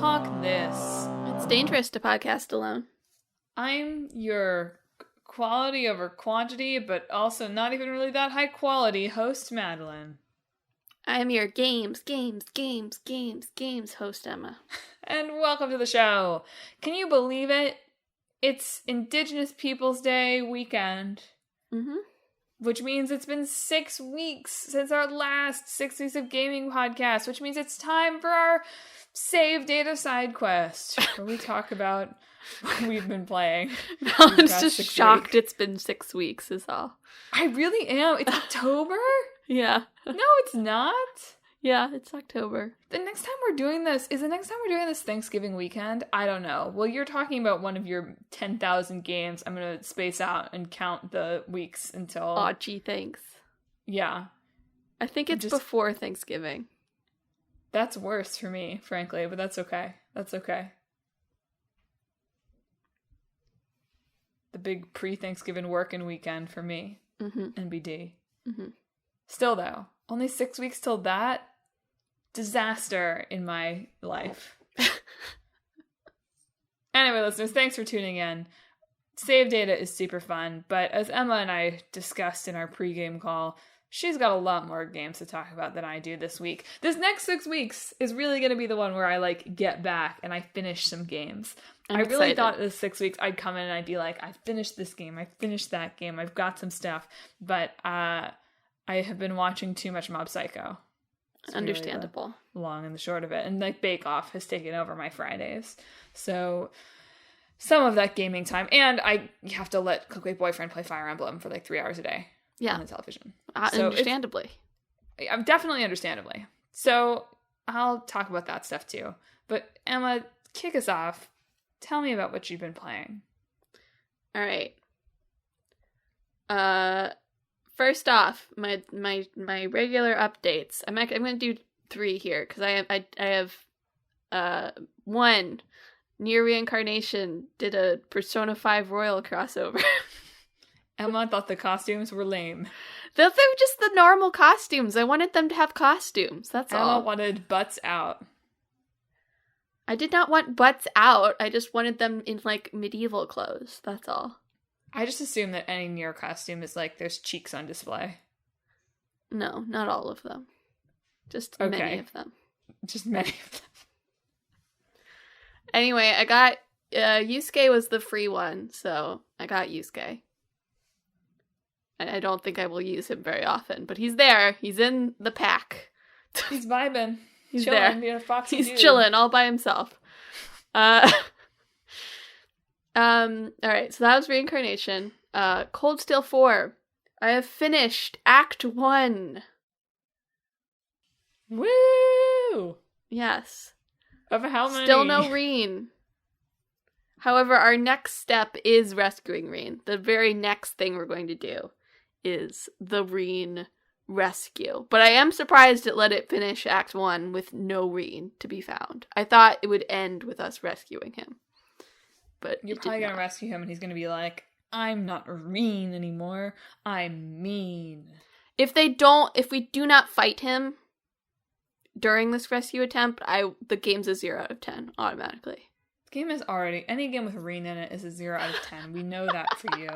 talk this. It's dangerous to podcast alone. I'm your quality over quantity, but also not even really that high quality host, Madelyn. I'm your games host, Emma. And welcome to the show. Can you believe it? It's Indigenous Peoples Day weekend. Mm-hmm. Which means it's been 6 weeks since our last 6 weeks of gaming podcast, which means it's time for our Save Data side quest, where we talk about what we've been playing. Madelin's just shocked it's been 6 weeks is all. I really am. It's October? Yeah. No, it's not. Yeah, it's October. The next time we're doing this, is the next time we're doing this Thanksgiving weekend? I don't know. Well, you're talking about one of your 10,000 games. I'm going to space out and count the weeks until... Aw, gee, thanks. Yeah. I think it's before Thanksgiving. That's worse for me, frankly, but that's okay. That's okay. The big pre-Thanksgiving working weekend for me. Mm-hmm. NBD. Mm-hmm. Still, though, only 6 weeks till that. Disaster in my life. Anyway, listeners, thanks for tuning in. Save Data is super fun, but as Emma and I discussed in our pregame call, she's got a lot more games to talk about than I do this week. This next 6 weeks is really going to be the one where I, get back and I finish some games. I'm I really excited. thought this 6 weeks I'd come in and I'd be like, I finished this game, I finished that game, I've got some stuff, but I have been watching too much Mob Psycho. It's Understandable. Really the long and the short of it. And Bake Off has taken over my Fridays. So some of that gaming time. And I have to let Cookway Boyfriend play Fire Emblem for 3 hours a day on the television. So understandably. Definitely understandably. So I'll talk about that stuff too. But Emma, kick us off. Tell me about what you've been playing. All right. First off, my regular updates. I'm going to do 3 here because I have 1. Near Reincarnation did a Persona 5 Royal crossover. Emma thought the costumes were lame. They were just the normal costumes. I wanted them to have costumes. That's all. Emma wanted butts out. I did not want butts out. I just wanted them in medieval clothes. That's all. I just assume that any Nier costume is there's cheeks on display. No, not all of them. Just many of them. Just many of them. Anyway, I got... Yusuke was the free one, so I got Yusuke. And I don't think I will use him very often, but he's there. He's in the pack. He's vibing. He's chilling, there. Foxy He's dude. chilling all by himself. Alright, so that was Reincarnation. Cold Steel 4. I have finished Act 1. Woo! Yes. Of how many? Still no Reen. However, our next step is rescuing Reen. The very next thing we're going to do is the Reen rescue. But I am surprised it let it finish Act 1 with no Reen to be found. I thought it would end with us rescuing him. But you're probably going to rescue him and he's going to be like, I'm not Reen anymore. I'm mean. If we do not fight him during this rescue attempt, the game's a 0 out of 10 automatically. The game is already, any game with Reen in it is a 0 out of 10. We know that for you.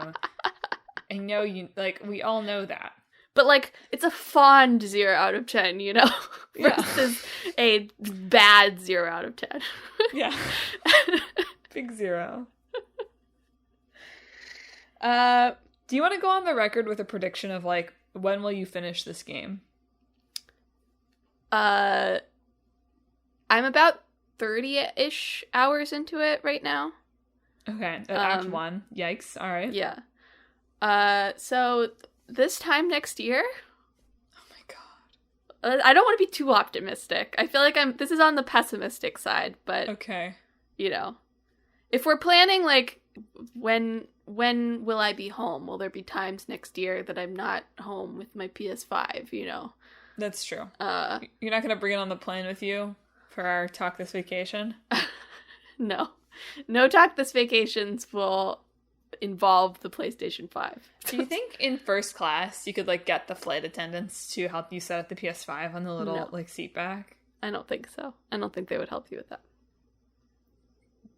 I know you, we all know that. But, it's a fond 0 out of 10, you know? Yeah. Versus a bad 0 out of 10. Yeah. Big 0. Do you want to go on the record with a prediction of, when will you finish this game? I'm about 30-ish hours into it right now. Okay, Act 1. Yikes, alright. Yeah. So this time next year? Oh my god. I don't want to be too optimistic. I feel like this is on the pessimistic side, but... Okay. If we're planning, when will I be home? Will there be times next year that I'm not home with my PS5, That's true. You're not going to bring it on the plane with you for our Talk This Vacation? No. No Talk This Vacations will involve the PlayStation 5. Do you think in first class you could, get the flight attendants to help you set up the PS5 on the little, seat back? I don't think so. I don't think they would help you with that.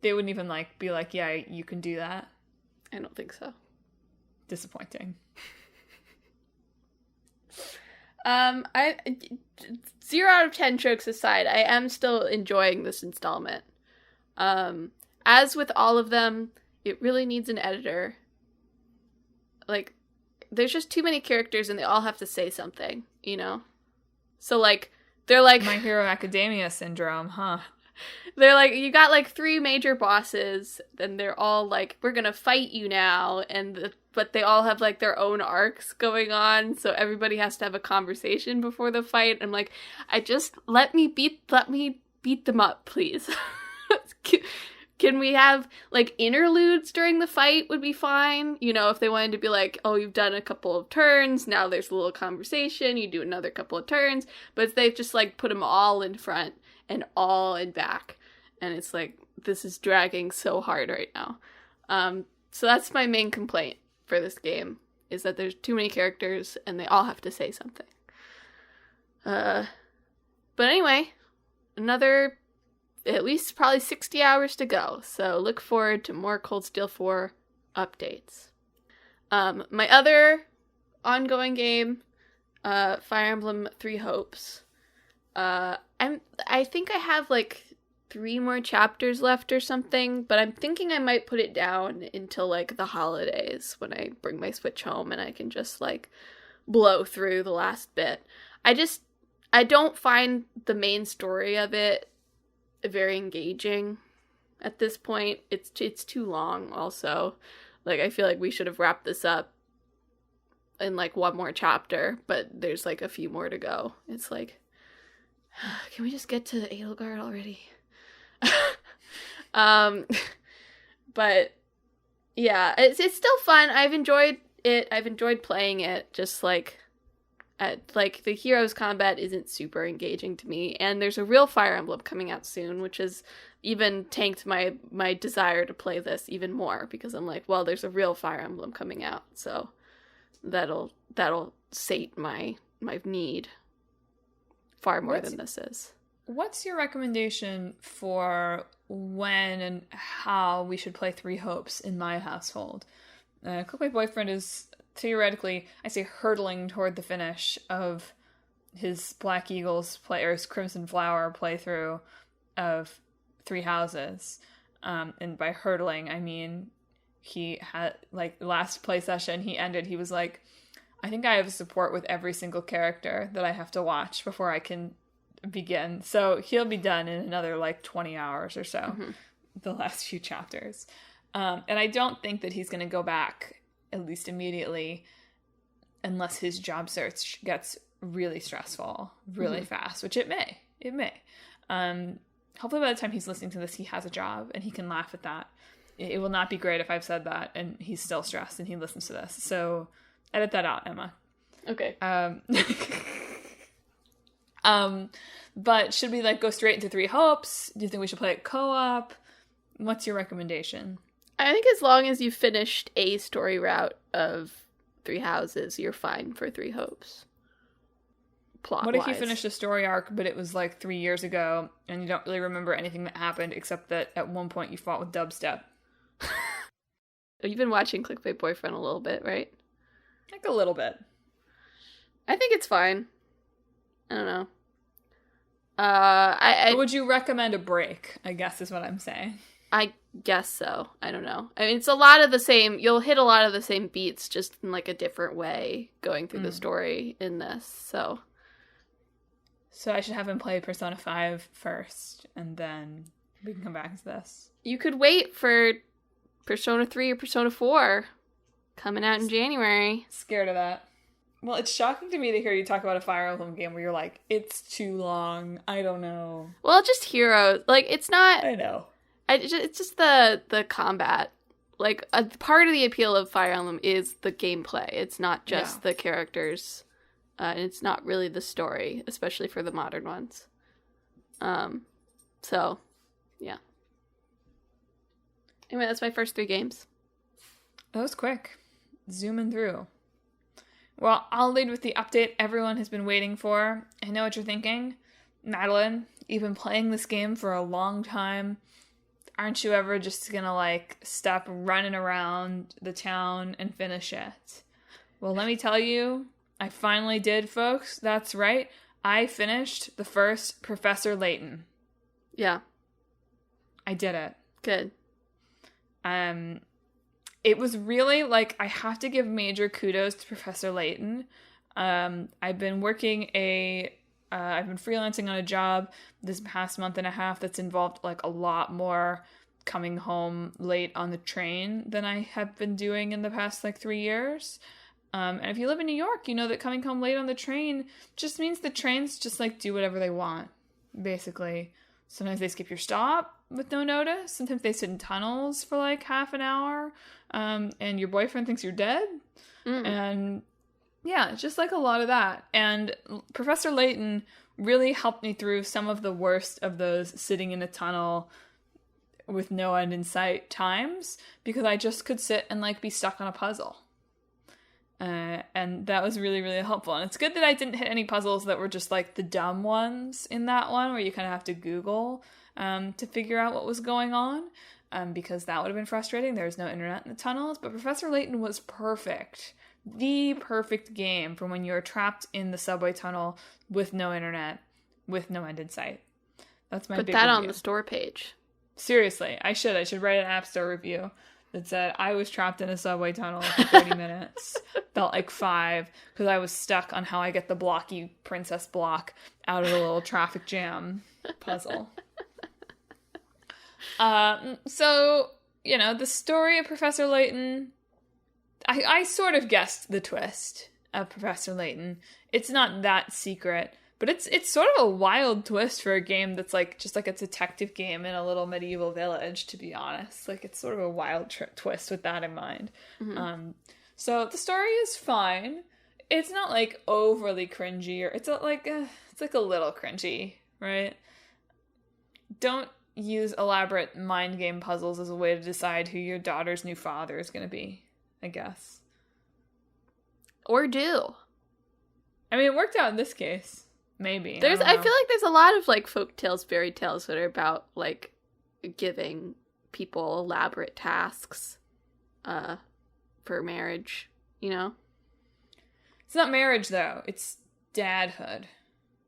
They wouldn't even like be like, yeah, you can do that. I don't think so. Disappointing. I 0 out of 10 jokes aside, I am still enjoying this installment. As with all of them, it really needs an editor. Like, there's just too many characters and they all have to say something, you know? So, like, they're like... My Hero Academia syndrome, huh? They're like, you got, like, 3 major bosses, and they're all like, we're gonna fight you now, but they all have, like, their own arcs going on, so everybody has to have a conversation before the fight. I'm like, let me beat them up, please. Can we have, like, interludes during the fight would be fine. You know, if they wanted to be like, oh, you've done a couple of turns, now there's a little conversation, you do another couple of turns. But they've just, like, put them all in front and all in back. And it's like, this is dragging so hard right now. So that's my main complaint for this game, is that there's too many characters and they all have to say something. But anyway, another... at least probably 60 hours to go, so look forward to more Cold Steel 4 updates. My other ongoing game, Fire Emblem Three Hopes. I think I have like 3 more chapters left or something, but I'm thinking I might put it down until like the holidays when I bring my Switch home and I can just like blow through the last bit. I don't find the main story of it very engaging at this point. It's too long also. Like, I feel like we should have wrapped this up in like 1 more chapter, but there's like a few more to go. It's like, can we just get to Edelgard already? But yeah, it's still fun. I've enjoyed it. I've enjoyed playing it. Just like the heroes combat isn't super engaging to me, and there's a real Fire Emblem coming out soon, which has even tanked my desire to play this even more, because I'm like, well, there's a real Fire Emblem coming out, so that'll sate my need far more than this is. What's your recommendation for when and how we should play Three Hopes in my household? My boyfriend is theoretically, I say, hurtling toward the finish of his Black Eagles or his Crimson Flower playthrough of Three Houses. And by hurtling, I mean he had, like, last play session he was like, I think I have support with every single character that I have to watch before I can begin. So he'll be done in another, like, 20 hours or so, the last few chapters. And I don't think that he's going to go back, at least immediately, unless his job search gets really stressful really fast, which it may. Hopefully by the time he's listening to this, he has a job and he can laugh at that. It will not be great if I've said that and he's still stressed and he listens to this. So edit that out, Emma. Okay. But should we, like, go straight into Three Hopes? Do you think we should play it co-op? What's your recommendation? I think as long as you've finished a story route of Three Houses, you're fine for Three Hopes. Plot-wise. What if you finished a story arc, but it was like 3 years ago, and you don't really remember anything that happened, except that at one point you fought with dubstep? You've been watching Clickbait Boyfriend a little bit, right? Like a little bit. I think it's fine. I don't know. Would you recommend a break, I guess is what I'm saying. I guess so. I don't know. I mean, it's a lot of the same. You'll hit a lot of the same beats, just in like a different way going through the story in this. So I should have him play Persona 5 first, and then we can come back to this. You could wait for Persona 3 or Persona 4 coming out in January. Scared of that. Well, it's shocking to me to hear you talk about a Fire Emblem game where you're like, it's too long. I don't know. Well, just heroes. Like, it's not... I know. It's just the combat. Like, a part of the appeal of Fire Emblem is the gameplay. It's not just the characters. And it's not really the story, especially for the modern ones. So, yeah. Anyway, that's my first 3 games. That was quick. Zooming through. Well, I'll lead with the update everyone has been waiting for. I know what you're thinking. Madelyn, you've been playing this game for a long time. aren't you ever just gonna, like, stop running around the town and finish it? Well, let me tell you, I finally did, folks. That's right. I finished the first Professor Layton. Yeah. I did it. Good. It was really, like, I have to give major kudos to Professor Layton. I've been freelancing on a job this past month and a half that's involved, like, a lot more coming home late on the train than I have been doing in the past, like, 3 years. And if you live in New York, you know that coming home late on the train just means the trains just, like, do whatever they want, basically. Sometimes they skip your stop with no notice. Sometimes they sit in tunnels for, like, half an hour. And your boyfriend thinks you're dead. And yeah, just, like, a lot of that. And Professor Layton really helped me through some of the worst of those sitting in a tunnel with no end in sight times, because I just could sit and, like, be stuck on a puzzle. And that was really, really helpful. And it's good that I didn't hit any puzzles that were just, like, the dumb ones in that one, where you kind of have to Google to figure out what was going on, because that would have been frustrating. There was no internet in the tunnels. But Professor Layton was perfect. The perfect game for when you're trapped in the subway tunnel with no internet, with no end in sight. That's my big review. Put that on the store page. Seriously, I should write an App Store review that said I was trapped in a subway tunnel for 30 minutes. Felt like 5 because I was stuck on how I get the blocky princess block out of the little traffic jam puzzle. So, you know, the story of Professor Layton, I sort of guessed the twist of Professor Layton. It's not that secret, but it's sort of a wild twist for a game that's, like, just like a detective game in a little medieval village, to be honest. Like, it's sort of a wild twist with that in mind. Mm-hmm. So the story is fine. It's not, like, overly cringy, or it's like a little cringy, right? Don't use elaborate mind game puzzles as a way to decide who your daughter's new father is going to be, I guess. Or do. I mean, it worked out in this case. Maybe. I feel like there's a lot of, like, folk tales, fairy tales that are about, like, giving people elaborate tasks for marriage, you know? It's not marriage, though. It's dadhood.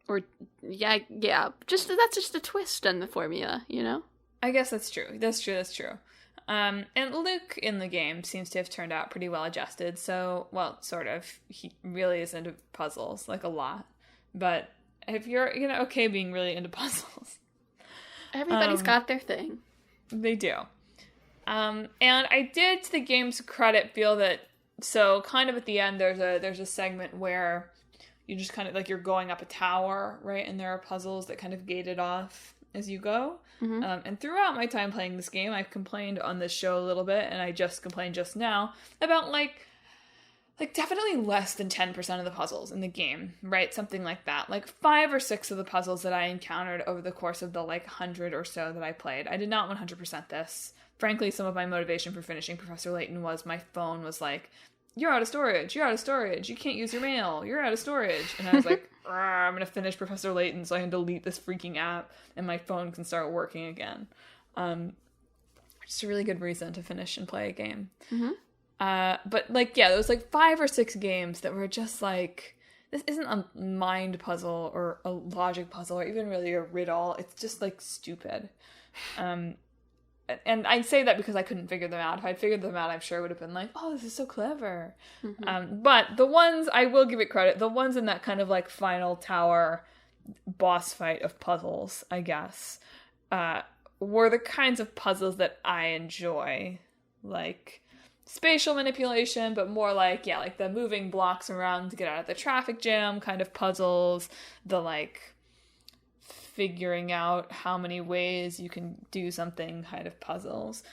Or, yeah. That's just a twist on the formula, you know? I guess that's true. That's true. And Luke in the game seems to have turned out pretty well adjusted, so, well, sort of. He really is into puzzles, like, a lot. But if you're, you know, okay being really into puzzles. Everybody's got their thing. They do. And I did, to the game's credit, feel that, so kind of at the end, there's a segment where you just kind of, like, you're going up a tower, right? And there are puzzles that kind of gate it off as you go. Mm-hmm. And throughout my time playing this game, I've complained on this show a little bit, and I just complained just now about, like definitely less than 10% of the puzzles in the game, right? Something like that. Like 5 or 6 of the puzzles that I encountered over the course of the, like, 100 or so that I played. I did not 100% this. Frankly, some of my motivation for finishing Professor Layton was my phone was like, you're out of storage, you can't use your mail, you're out of storage. And I was like, I'm going to finish Professor Layton so I can delete this freaking app and my phone can start working again. Just a really good reason to finish and play a game. Mm-hmm. But, like, yeah, there was, like, 5 or 6 games that were just, like, this isn't a mind puzzle or a logic puzzle or even really a riddle. It's just, like, stupid. And I say that because I couldn't figure them out. If I'd figured them out, I'm sure it would have been like, oh, this is so clever. Mm-hmm. But the ones, I will give it credit, the ones in that kind of, like, final tower boss fight of puzzles, I guess, were the kinds of puzzles that I enjoy. Like spatial manipulation, but more like, yeah, like the moving blocks around to get out of the traffic jam kind of puzzles, the, like, figuring out how many ways you can do something kind of puzzles.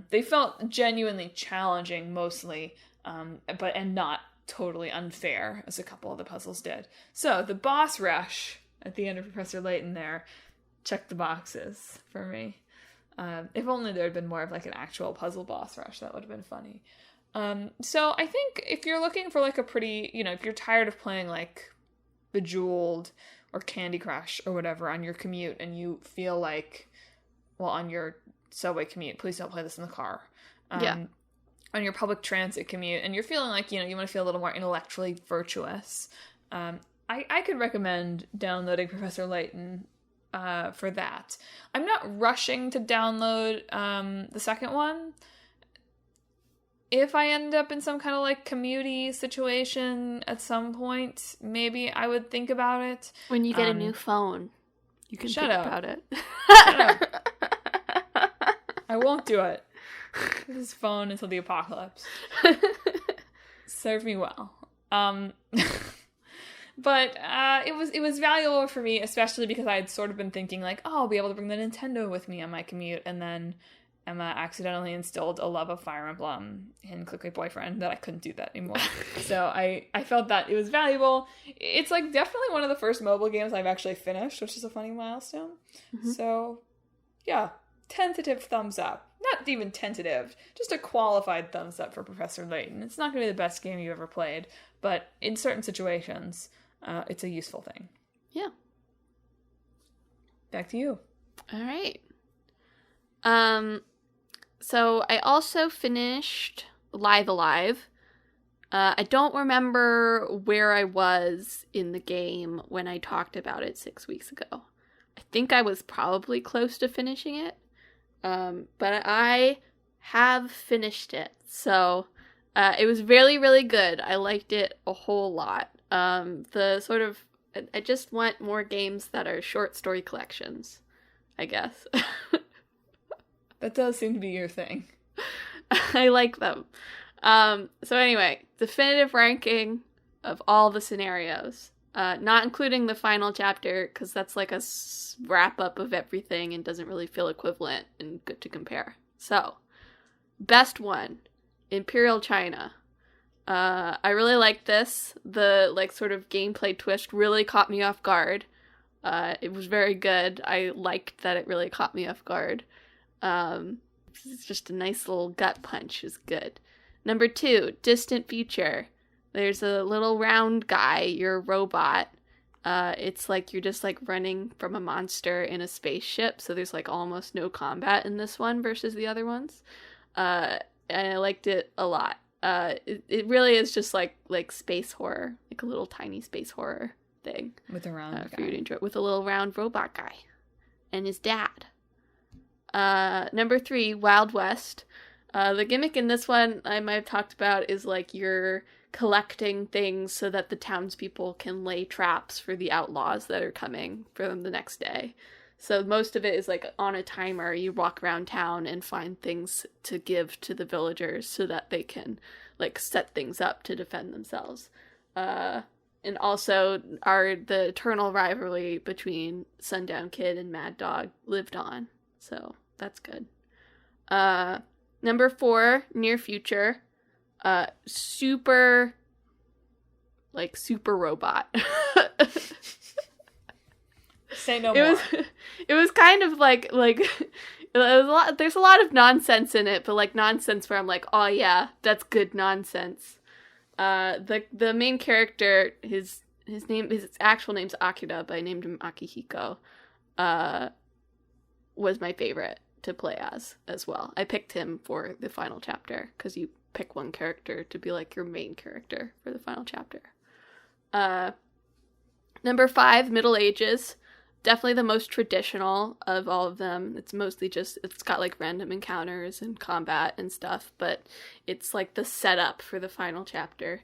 They felt genuinely challenging mostly, but not totally unfair, as a couple of the puzzles did. So the boss rush at the end of Professor Layton there checked the boxes for me. If only there had been more of, like, an actual puzzle boss rush, that would have been funny. So I think if you're looking for, like, a pretty, you know, if you're tired of playing, like, Bejeweled or Candy Crush or whatever on your commute and you feel like, well, on your subway commute, please don't play this in the car. Yeah. On your public transit commute, and you're feeling like, you want to feel a little more intellectually virtuous, I could recommend downloading Professor Layton for that. I'm not rushing to download the second one. If I end up in some kind of like commute-y situation at some point, maybe I would think about it. When you get a new phone, you can think about it. Shut up. I won't do it. This phone until the apocalypse. Serve me well. But it was valuable for me, especially because I had sort of been thinking like, oh, I'll be able to bring the Nintendo with me on my commute, and then Emma accidentally instilled a love of Fire Emblem in Click My Boyfriend that I couldn't do that anymore. So I felt that it was valuable. It's like definitely one of the first mobile games I've actually finished, which is a funny milestone. Mm-hmm. So yeah, tentative thumbs up. Not even tentative, just a qualified thumbs up for Professor Layton. It's not going to be the best game you've ever played, but in certain situations, it's a useful thing. Yeah. Back to you. All right. So I also finished Live Alive. I don't remember where I was in the game when I talked about it 6 weeks ago. I think I was probably close to finishing it. But I have finished it. So, it was really, really good. I liked it a whole lot. I just want more games that are short story collections, I guess. That does seem to be your thing. I like them. So anyway, definitive ranking of all the scenarios. Not including the final chapter, because that's like a wrap-up of everything and doesn't really feel equivalent and good to compare. So, best one, Imperial China. I really liked this. The, like, sort of gameplay twist really caught me off guard. It was very good. I liked that it really caught me off guard. It's just a nice little gut punch. Is good. Number 2, Distant Future. There's a little round guy, you're a robot. It's like you're just like running from a monster in a spaceship, so there's like almost no combat in this one versus the other ones. And I liked it a lot. It really is just like space horror, like a little tiny space horror thing. With a round guy. For you to enjoy, with a little round robot guy. And his dad. Number 3, Wild West. The gimmick in this one I might have talked about is like you're collecting things so that the townspeople can lay traps for the outlaws that are coming for them the next day. So most of it is like on a timer. You walk around town and find things to give to the villagers so that they can like set things up to defend themselves. And also the eternal rivalry between Sundown Kid and Mad Dog lived on. So that's good. Number 4, Near Future. Super robot. Say no more. It was kind of like it was a lot, there's a lot of nonsense in it, but like nonsense where I'm like, oh yeah, that's good nonsense. The main character, his actual name's Akira, but I named him Akihiko. Was my favorite to play as well. I picked him for the final chapter because you pick one character to be like your main character for the final chapter. Number 5, Middle Ages. Definitely the most traditional of all of them. It's mostly just, it's got like random encounters and combat and stuff, but it's like the setup for the final chapter.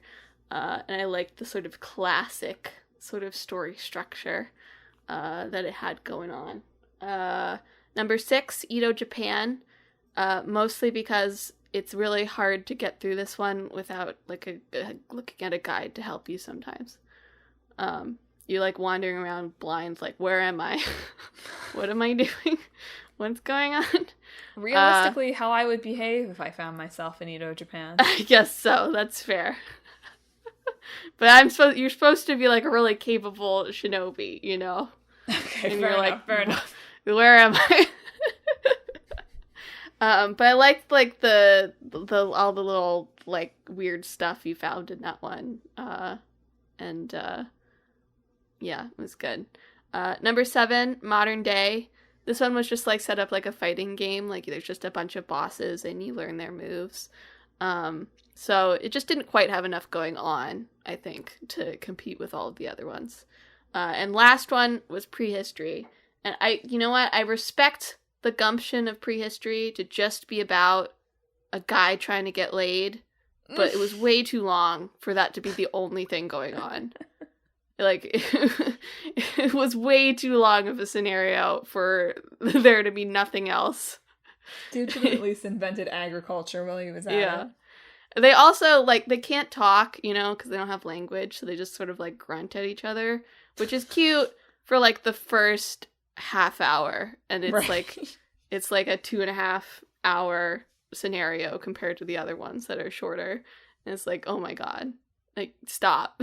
And I liked the sort of classic sort of story structure that it had going on. Number 6, Edo Japan. Mostly because it's really hard to get through this one without like looking at a guide to help you sometimes. You're like wandering around blind, like, where am I? What am I doing? What's going on? Realistically, how I would behave if I found myself in Edo, Japan. I guess so. That's fair. But you're supposed to be like a really capable shinobi, you know? Okay, and fair enough. Where am I? But I liked like the all the little like weird stuff you found in that one. Yeah, it was good. Number 7, Modern Day. This one was just like set up like a fighting game. Like there's just a bunch of bosses and you learn their moves. So it just didn't quite have enough going on, I think, to compete with all of the other ones. And last one was Prehistory. And you know what? I respect the gumption of Prehistory to just be about a guy trying to get laid, but it was way too long for that to be the only thing going on. Like, it was way too long of a scenario for there to be nothing else. Dude should have at least invented agriculture while he was at it. They also, like, they can't talk, you know, because they don't have language, so they just sort of, like, grunt at each other, which is cute for, like, the first half hour, and it's, it's, like, a 2.5 hour scenario compared to the other ones that are shorter, and it's like, oh my god, like, stop.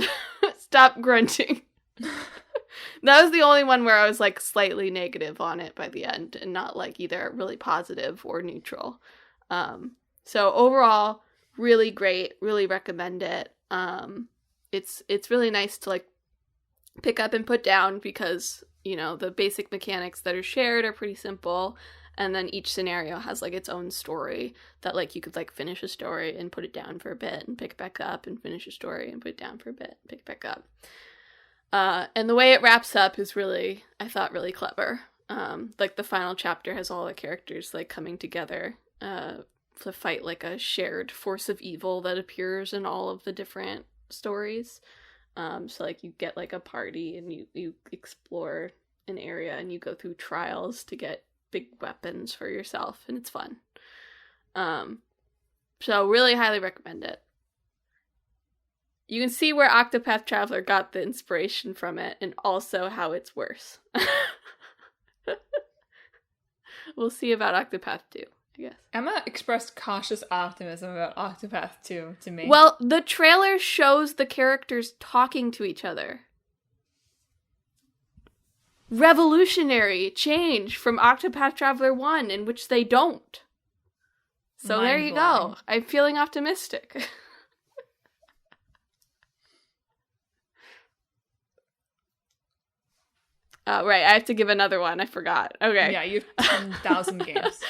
Stop grunting. That was the only one where I was, like, slightly negative on it by the end, and not, like, either really positive or neutral. So overall, really great, really recommend it. It's really nice to, like, pick up and put down because, you know, the basic mechanics that are shared are pretty simple, and then each scenario has, like, its own story that, like, you could, like, finish a story and put it down for a bit and pick it back up and finish a story and put it down for a bit and pick it back up. And the way it wraps up is really, I thought, really clever. Like, the final chapter has all the characters, like, coming together to fight, like, a shared force of evil that appears in all of the different stories. So, like, you get, like, a party and you explore an area and you go through trials to get big weapons for yourself, and it's fun. So really highly recommend it. You can see where Octopath Traveler got the inspiration from it, and also how it's worse. We'll see about Octopath 2, I guess. Emma expressed cautious optimism about Octopath 2 to me. Well, the trailer shows the characters talking to each other. Revolutionary change from Octopath Traveler 1, in which they don't. So there you go. I'm feeling optimistic. Right, I have to give another one. I forgot. Okay. Yeah, you have 10,000 games.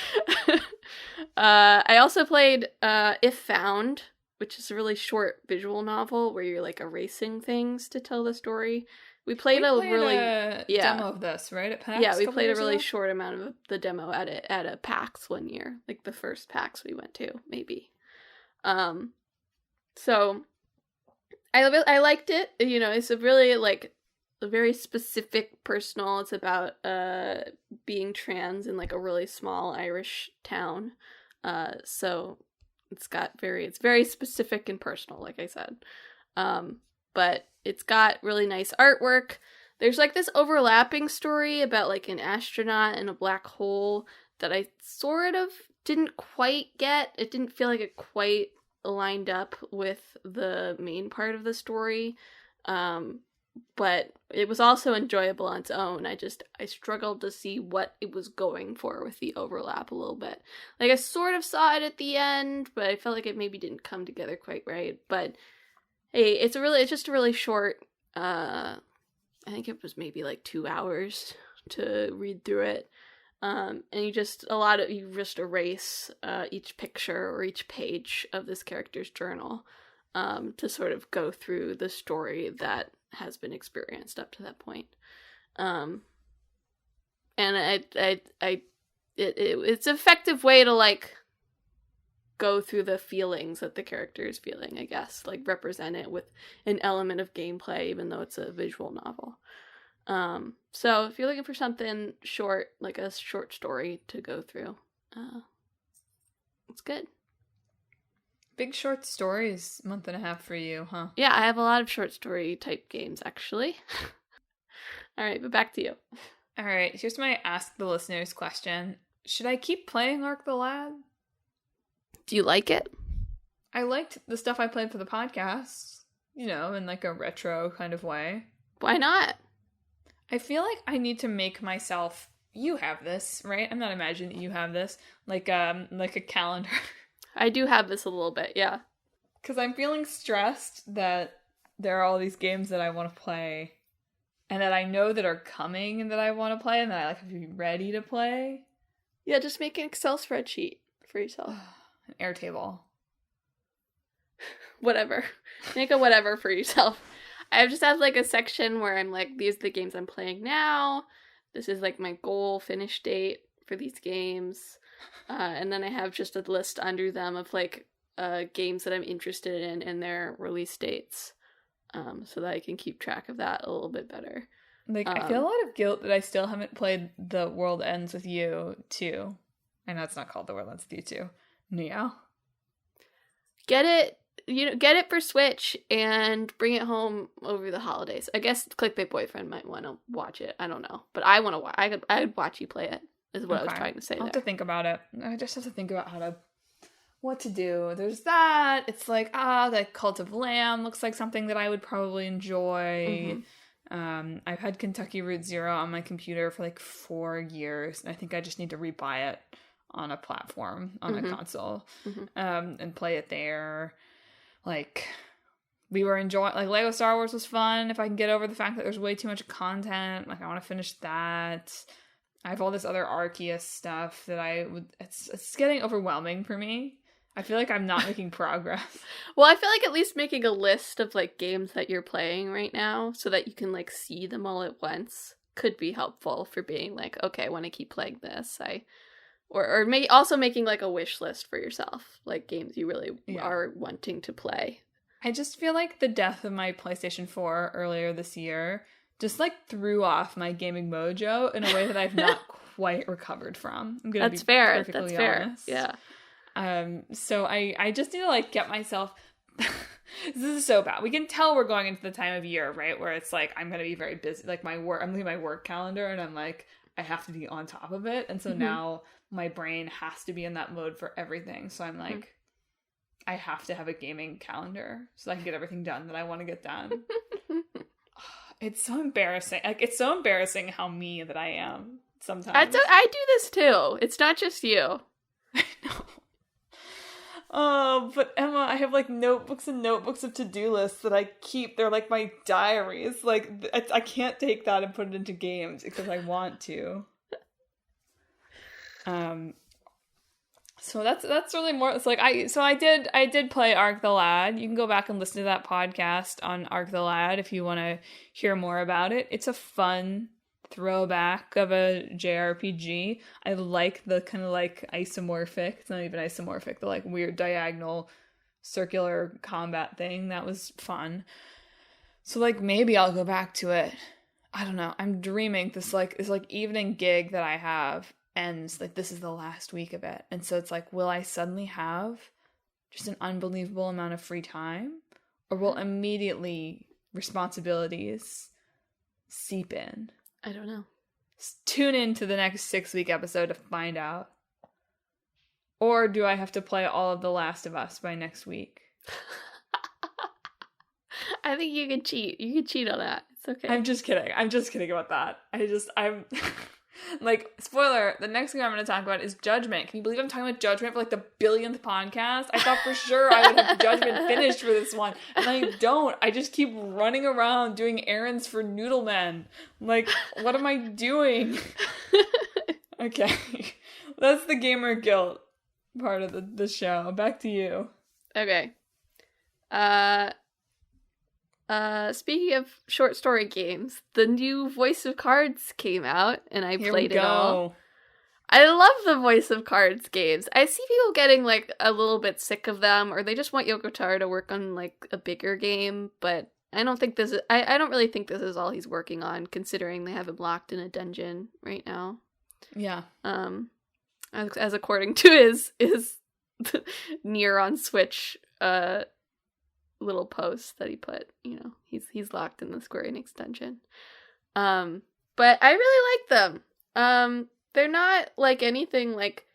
I also played If Found, which is a really short visual novel where you're, like, erasing things to tell the story. We played a demo of this, right, at PAX? Yeah, we played a really short amount of the demo at a PAX one year, like the first PAX we went to, maybe. So I liked it. You know, it's a really, like, a very specific, personal. It's about being trans in, like, a really small Irish town. So it's very specific and personal, like I said. But it's got really nice artwork. There's, like, this overlapping story about, like, an astronaut and a black hole that I sort of didn't quite get. It didn't feel like it quite lined up with the main part of the story. But it was also enjoyable on its own. I struggled to see what it was going for with the overlap a little bit. Like, I sort of saw it at the end, but I felt like it maybe didn't come together quite right. But hey, it's just a really short, I think it was maybe like 2 hours to read through it. And you just erase each picture or each page of this character's journal to sort of go through the story that has been experienced up to that point. And it's an effective way to, like, go through the feelings that the character is feeling, I guess, like, represent it with an element of gameplay, even though it's a visual novel. So if you're looking for something short, like a short story to go through, it's good. Big short stories, month and a half for you, huh? Yeah, I have a lot of short story type games, actually. All right, but back to you. All right, here's my Ask the Listeners question. Should I keep playing Ark the Lad? Do you like it? I liked the stuff I played for the podcast, you know, in, like, a retro kind of way. Why not? I feel like I need to make myself, you have this, right? I'm not imagining that you have this, like a calendar. I do have this a little bit, yeah. Because I'm feeling stressed that there are all these games that I want to play, and that I know that are coming and that I want to play and that I like have to be ready to play. Yeah, just make an Excel spreadsheet for yourself. An Airtable. Whatever. Make a whatever for yourself. I just have like a section where I'm like, these are the games I'm playing now. This is like my goal finish date for these games. And then I have just a list under them of like games that I'm interested in and their release dates. So that I can keep track of that a little bit better. Like, I feel a lot of guilt that I still haven't played The World Ends With You 2. I know it's not called The World Ends With You 2. Neo. Get it for Switch and bring it home over the holidays. I guess Clickbait Boyfriend might want to watch it. I don't know. But I want to watch. I'd watch you play it, is what I was trying to say. I'll have to think about it. I just have to think about what to do. There's that. It's like, the Cult of Lamb looks like something that I would probably enjoy. Mm-hmm. I've had Kentucky Route Zero on my computer for like 4 years, and I think I just need to rebuy it on a platform, on a console, and play it there. Like, we were enjoying, like, Lego Star Wars was fun. If I can get over the fact that there's way too much content, like, I want to finish that. I have all this other Arceus stuff that it's getting overwhelming for me. I feel like I'm not making progress. Well, I feel like at least making a list of, like, games that you're playing right now so that you can, like, see them all at once could be helpful for being like, okay, I want to keep playing this. Or also making, like, a wish list for yourself, like, games you really are wanting to play. I just feel like the death of my PlayStation 4 earlier this year just, like, threw off my gaming mojo in a way that I've not quite recovered from. I'm gonna be perfectly honest. Yeah. So I just need to, like, get myself... This is so bad. We can tell we're going into the time of year, right? Where it's like, I'm going to be very busy. Like, I'm looking at my work calendar and I'm like, I have to be on top of it. And so now my brain has to be in that mode for everything. So I'm like, I have to have a gaming calendar so I can get everything done that I want to get done. It's so embarrassing. Like, it's so embarrassing how me that I am sometimes. I do this too. It's not just you. I know. Oh, but Emma, I have, like, notebooks and notebooks of to-do lists that I keep. They're like my diaries. Like, I can't take that and put it into games because I want to. So that's really more. It's like I did play Ark the Lad. You can go back and listen to that podcast on Ark the Lad if you want to hear more about it. It's a fun throwback of a JRPG. I like the kind of, like, isomorphic, it's not even isomorphic, the, like, weird diagonal circular combat thing. That was fun. So, like, maybe I'll go back to it. I don't know. I'm dreaming this evening gig that I have ends, like, this is the last week of it. And so it's like, will I suddenly have just an unbelievable amount of free time? Or will immediately responsibilities seep in? I don't know. Tune in to the next 6-week episode to find out. Or do I have to play all of The Last of Us by next week? I think you can cheat. You can cheat on that. It's okay. I'm just kidding about that. I'm like, spoiler, the next thing I'm going to talk about is Judgment. Can you believe I'm talking about Judgment for, like, the billionth podcast? I thought for sure I would have Judgment finished for this one, and I don't. I just keep running around doing errands for Noodlemen. Like, what am I doing? Okay. That's the gamer guilt part of the show. Back to you. Okay. Speaking of short story games, the new Voice of Cards came out, and I played it all. I love the Voice of Cards games. I see people getting, like, a little bit sick of them, or they just want Yoko Taro to work on, like, a bigger game, but I don't think this is... I don't really think this is all he's working on, considering they have him locked in a dungeon right now. Yeah. As according to his Nier on Switch, little post that he put, you know, he's locked in the Square Enix dungeon. But I really like them. They're not, like, anything, like,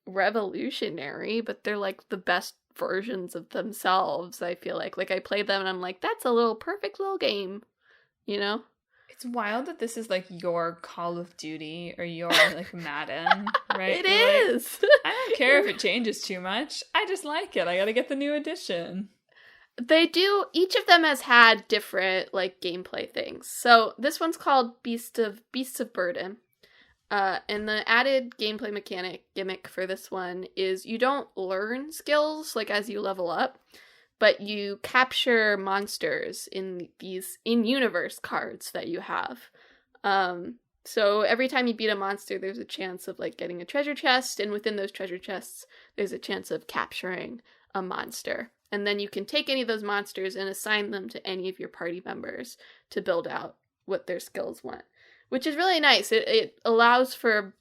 revolutionary, but they're, like, the best versions of themselves, I feel like. Like, I played them and I'm like, that's a little perfect little game, you know? It's wild that this is, like, your Call of Duty or your, like, Madden, right? It is! Like, I don't care if it changes too much. I just like it. I gotta get the new edition. They do, each of them has had different, like, gameplay things. So this one's called Beasts of Burden. And the added gameplay gimmick for this one is you don't learn skills, like, as you level up, but you capture monsters in these in-universe cards that you have. So every time you beat a monster, there's a chance of, like, getting a treasure chest, and within those treasure chests, there's a chance of capturing a monster. And then you can take any of those monsters and assign them to any of your party members to build out what their skills want, which is really nice. It allows for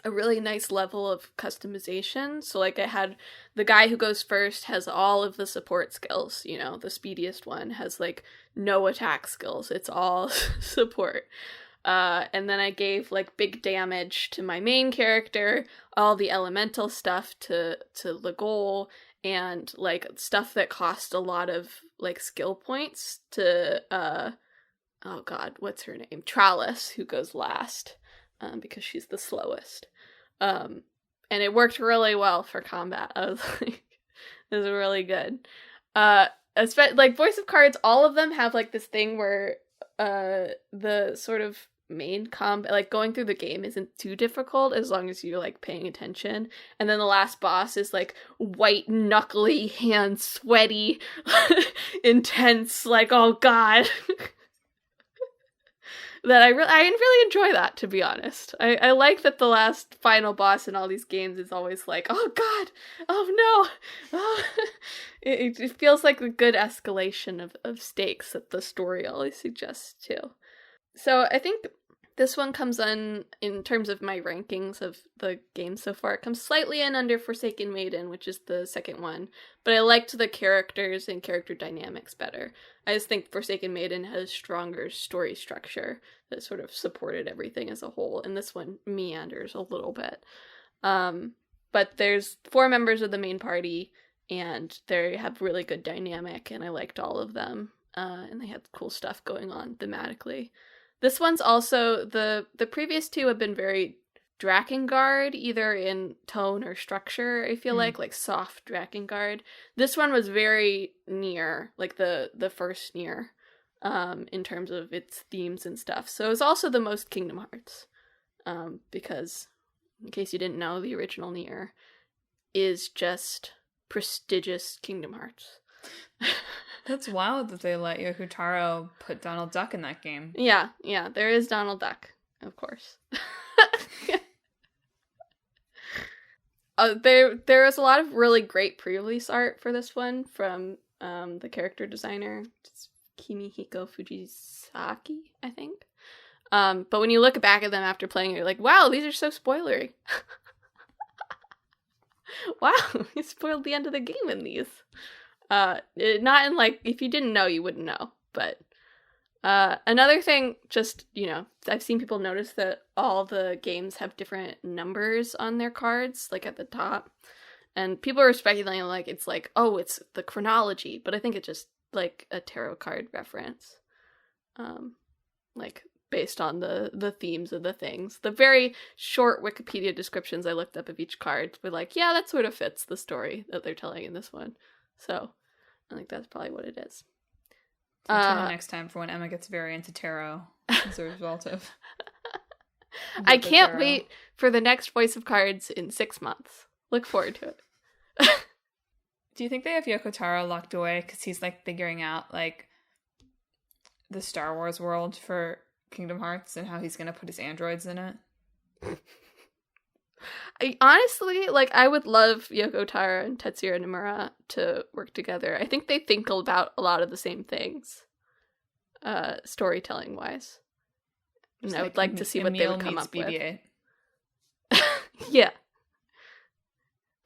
a really nice level of customization. So, like, I had the guy who goes first has all of the support skills. You know, the speediest one has, like, no attack skills. It's all support. And then I gave, like, big damage to my main character, all the elemental stuff to Legol, and, like, stuff that cost a lot of, like, skill points to, oh god, what's her name? Trallis, who goes last, because she's the slowest. And it worked really well for combat. I was like, this is really good. Like, Voice of Cards, all of them have, like, this thing where, the sort of main combat, like, going through the game isn't too difficult as long as you're, like, paying attention. And then the last boss is, like, white, knuckly, hand sweaty, intense, like, oh god. That I really enjoy that, to be honest. I like that the last final boss in all these games is always like, oh god, oh no. Oh. It feels like a good escalation of stakes that the story always suggests too. So I think this one comes in terms of my rankings of the game so far, it comes slightly in under Forsaken Maiden, which is the second one, but I liked the characters and character dynamics better. I just think Forsaken Maiden has stronger story structure that sort of supported everything as a whole, and this one meanders a little bit. But there's 4 members of the main party, and they have really good dynamic, and I liked all of them, and they had cool stuff going on thematically. This one's also, the previous 2 have been very Drakengard, either in tone or structure, I feel like soft Drakengard. This one was very near, like the first near, in terms of its themes and stuff. So it was also the most Kingdom Hearts, because, in case you didn't know, the original Nier is just prestigious Kingdom Hearts. That's wild that they let Yoko Taro put Donald Duck in that game. Yeah, there is Donald Duck, of course. There was a lot of really great pre-release art for this one from the character designer, Kimihiko Fujisaki, I think. But when you look back at them after playing it, you're like, wow, these are so spoilery. Wow, you spoiled the end of the game in these. Not in, like, if you didn't know, you wouldn't know, but another thing, just, you know, I've seen people notice that all the games have different numbers on their cards, like at the top, and people are speculating, like, it's like, oh, it's the chronology, but I think it's just, like, a tarot card reference, like, based on the themes of the things. The very short Wikipedia descriptions I looked up of each card were like, yeah, that sort of fits the story that they're telling in this one, so I think that's probably what it is. So tune in next time for when Emma gets very into tarot as a result of... I can't wait for the next Voice of Cards in 6 months. Look forward to it. Do you think they have Yoko Taro locked away because he's, like, figuring out, like, the Star Wars world for Kingdom Hearts and how he's going to put his androids in it? Honestly, like, I would love Yoko Taro and Tetsuya Nomura to work together. I think they think about a lot of the same things, storytelling wise. And I would like to see what they would come up BB-8. With. Yeah.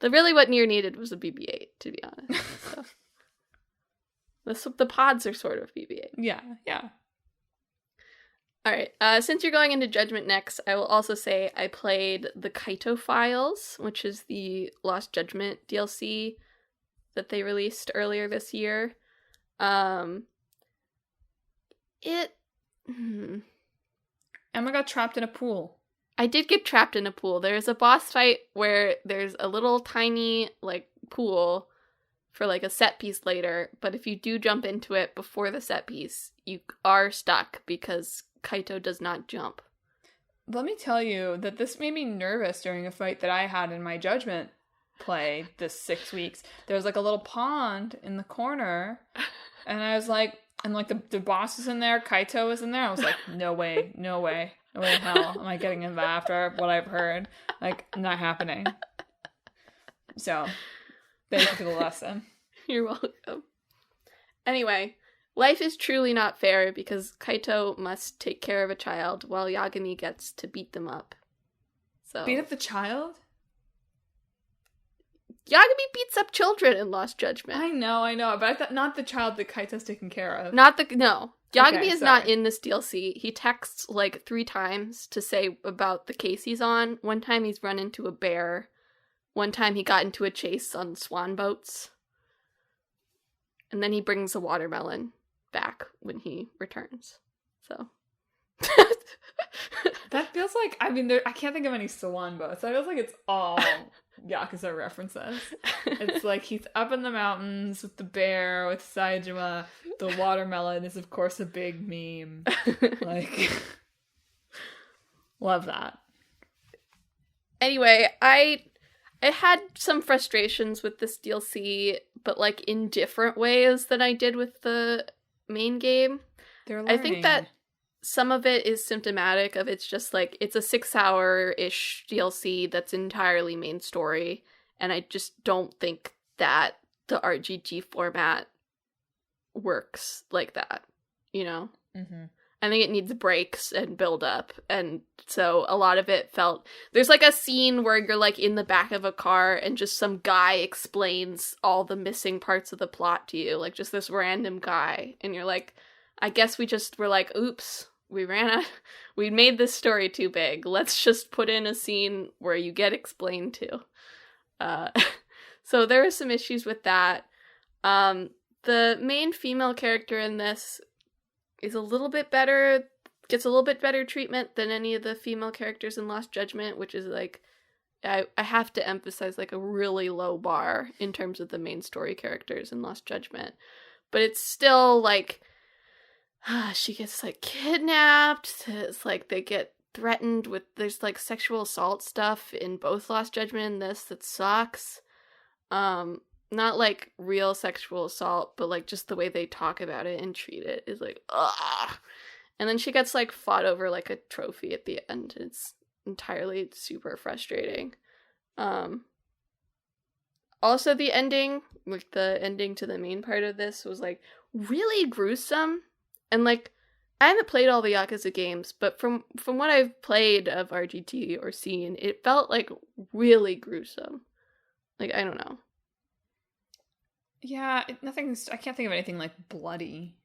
Really what Nier needed was a BB-8, to be honest. So. The pods are sort of BB-8. Yeah. Alright, since you're going into Judgment next, I will also say I played the Kaito Files, which is the Lost Judgment DLC that they released earlier this year. Emma got trapped in a pool. I did get trapped in a pool. There's a boss fight where there's a little tiny, like, pool for like a set piece later, but if you do jump into it before the set piece, you are stuck because Kaito does not jump. Let me tell you that this made me nervous during a fight that I had in my Judgment play this 6 weeks. There was like a little pond in the corner, and I was like, and like the boss was in there, Kaito was in there. I was like, no way in hell am I getting in that after what I've heard. Like, not happening. So, thank you for the lesson. You're welcome. Anyway, life is truly not fair because Kaito must take care of a child while Yagami gets to beat them up. So beat up the child? Yagami beats up children in Lost Judgment. I know, but I thought not the child that Kaito's taken care of. No. Yagami Okay, is sorry. not in this DLC. He texts like 3 times to say about the case he's on. One time he's run into a bear. One time he got into a chase on swan boats. And then he brings a watermelon back when he returns. So. That feels like, I mean, I can't think of any swan boats. That feels like it's all Yakuza references. It's like he's up in the mountains with the bear, with Saejima. The watermelon is, of course, a big meme. Like, love that. Anyway, I had some frustrations with this DLC, but like in different ways than I did with the main game. They're learning. I think that some of it is symptomatic of it's just like, it's a 6-hour-ish DLC that's entirely main story, and I just don't think that the RGG format works like that, you know? Mm-hmm. I think it needs breaks and build up, and so a lot of it felt... There's like a scene where you're like in the back of a car and just some guy explains all the missing parts of the plot to you, like just this random guy, and you're like, I guess we just were like, oops, we made this story too big. Let's just put in a scene where you get explained to. So there are some issues with that. The main female character in this is a little bit better, gets a little bit better treatment than any of the female characters in Lost Judgment, which is like, I have to emphasize like a really low bar in terms of the main story characters in Lost Judgment. But it's still like, she gets like kidnapped. It's like they get threatened with, there's like sexual assault stuff in both Lost Judgment and this that sucks. Not like real sexual assault, but like just the way they talk about it and treat it is like, ugh. And then she gets like fought over like a trophy at the end. It's entirely super frustrating. Also the ending, like the ending to the main part of this was like really gruesome. And like, I haven't played all the Yakuza games, but from what I've played of RGT or seen, it felt like really gruesome. Like, I don't know. Yeah, I can't think of anything like bloody.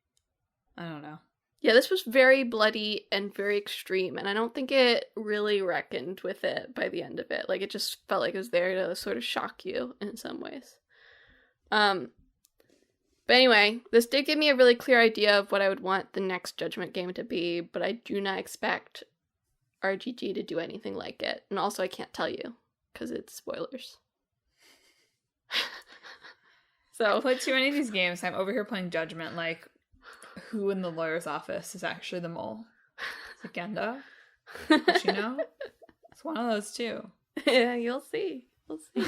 I don't know. Yeah, this was very bloody and very extreme, and I don't think it really reckoned with it by the end of it. Like, it just felt like it was there to sort of shock you in some ways. But anyway, this did give me a really clear idea of what I would want the next Judgment game to be, but I do not expect RGG to do anything like it. And also I can't tell you, because it's spoilers. So I played too many of these games. I'm over here playing Judgment, like, who in the lawyer's office is actually the mole? Is it Gendo? Does she know? It's one of those two. Yeah, you'll see. We'll see.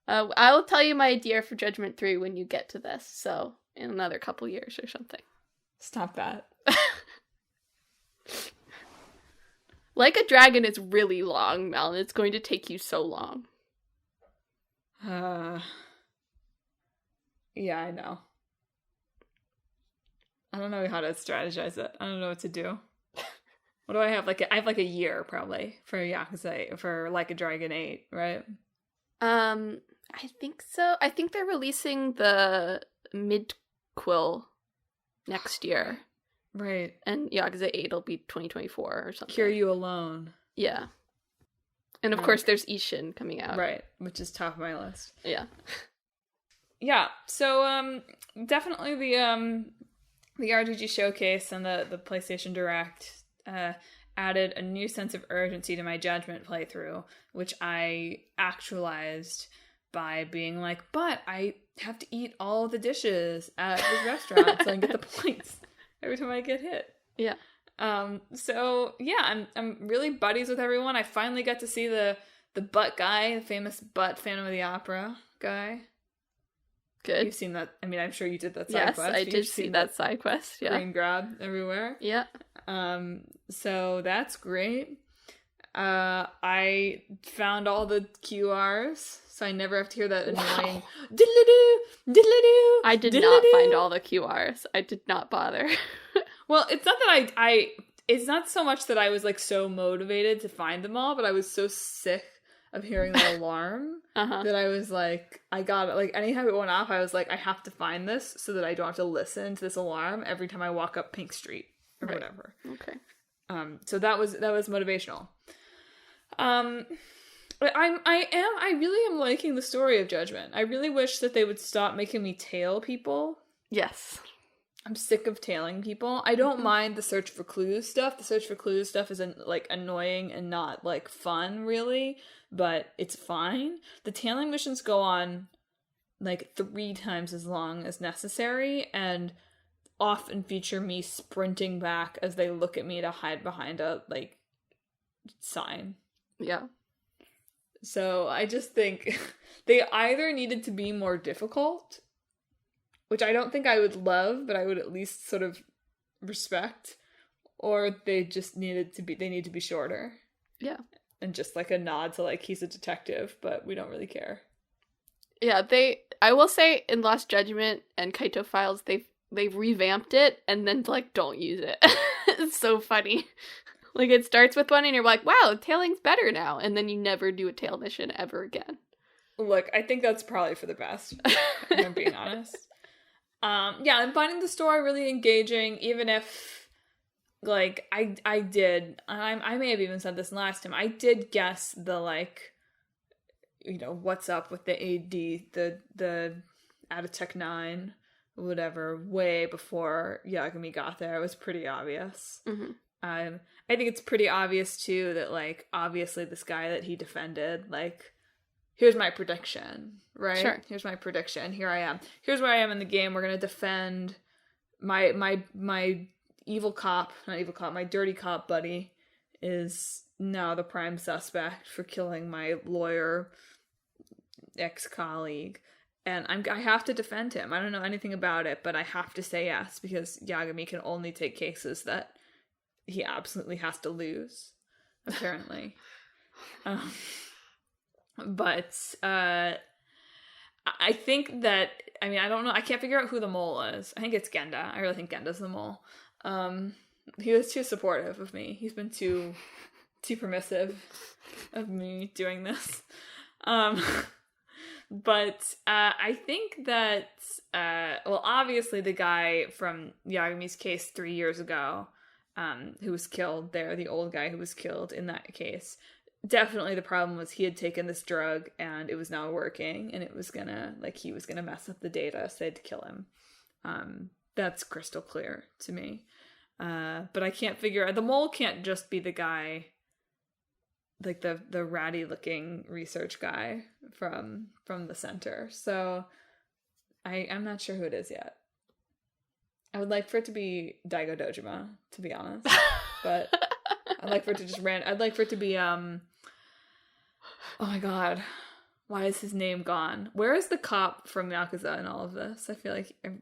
I will tell you my idea for Judgment 3 when you get to this, so in another couple years or something. Stop that. Like a Dragon is really long, Mel, and it's going to take you so long. Yeah, I know. I don't know how to strategize it. I don't know what to do. What do I have? I have like a year probably for Yakuza, for Like a Dragon 8, right? I think so. I think they're releasing the mid-quill next year. Right. And Yakuza 8 will be 2024 or something. Cure You Alone. Yeah. And of course there's Ishin coming out. Right, which is top of my list. Yeah. Yeah, so definitely the RGG showcase and the PlayStation Direct added a new sense of urgency to my Judgment playthrough, which I actualized by being like, but I have to eat all the dishes at the restaurant so I can get the points every time I get hit. Yeah. So yeah, I'm really buddies with everyone. I finally got to see the butt guy, the famous butt Phantom of the Opera guy. Good. You've seen that. I mean, I'm sure you did that side quest. Yes, I did see that side quest. Yeah. Green grab everywhere. Yeah. So that's great. I found all the QRs, so I never have to hear that annoying diddle-doo, diddle-doo. I did not find all the QRs. I did not bother. Well, it's not that I it's not so much that I was like so motivated to find them all, but I was so sick of hearing the alarm that I was like, I got it. Like, anytime it went off, I was like, I have to find this so that I don't have to listen to this alarm every time I walk up Pink Street or whatever. Okay. So that was motivational. But I really am liking the story of Judgment. I really wish that they would stop making me tail people. Yes. I'm sick of tailing people. I don't mind the search for clues stuff. The search for clues stuff isn't like annoying and not like fun really, but it's fine. The tailing missions go on like 3 times as long as necessary and often feature me sprinting back as they look at me to hide behind a like sign. Yeah. So I just think they either needed to be more difficult, which I don't think I would love, but I would at least sort of respect, or they just need to be shorter. Yeah. And just like a nod to like, he's a detective, but we don't really care. Yeah, I will say in Lost Judgment and Kaito Files, they've revamped it and then like don't use it. It's so funny. Like, it starts with one and you're like, wow, tailing's better now, and then you never do a tail mission ever again. Look, I think that's probably for the best, if I'm being honest. Yeah, I'm finding the story really engaging, even if, like, I did, I may have even said this last time, I did guess the, like, you know, what's up with the AD, the Outta Tech 9, whatever, way before Yagami got there. It was pretty obvious. Mm-hmm. I think it's pretty obvious, too, that, like, obviously this guy that he defended, like, here's my prediction, right? Sure. Here's my prediction. Here I am. Here's where I am in the game. We're going to defend my evil cop, not evil cop, my dirty cop buddy is now the prime suspect for killing my lawyer ex-colleague. And I have to defend him. I don't know anything about it, but I have to say yes, because Yagami can only take cases that he absolutely has to lose, apparently. But I think that, I mean, I don't know, I can't figure out who the mole is. I think it's Genda. I really think Genda's the mole. He was too supportive of me. He's been too permissive of me doing this. But I think that, well, obviously the guy from Yagami's case 3 years ago, who was killed there, the old guy who was killed in that case, definitely the problem was he had taken this drug and it was not working and it was gonna, like, he was gonna mess up the data, so they had to kill him. That's crystal clear to me. But I can't figure out, the mole can't just be the guy, like the ratty looking research guy from the center. So I'm not sure who it is yet. I would like for it to be Daigo Dojima, to be honest. But I'd like for it to just I'd like for it to be oh my god, why is his name gone? Where is the cop from Yakuza in all of this? I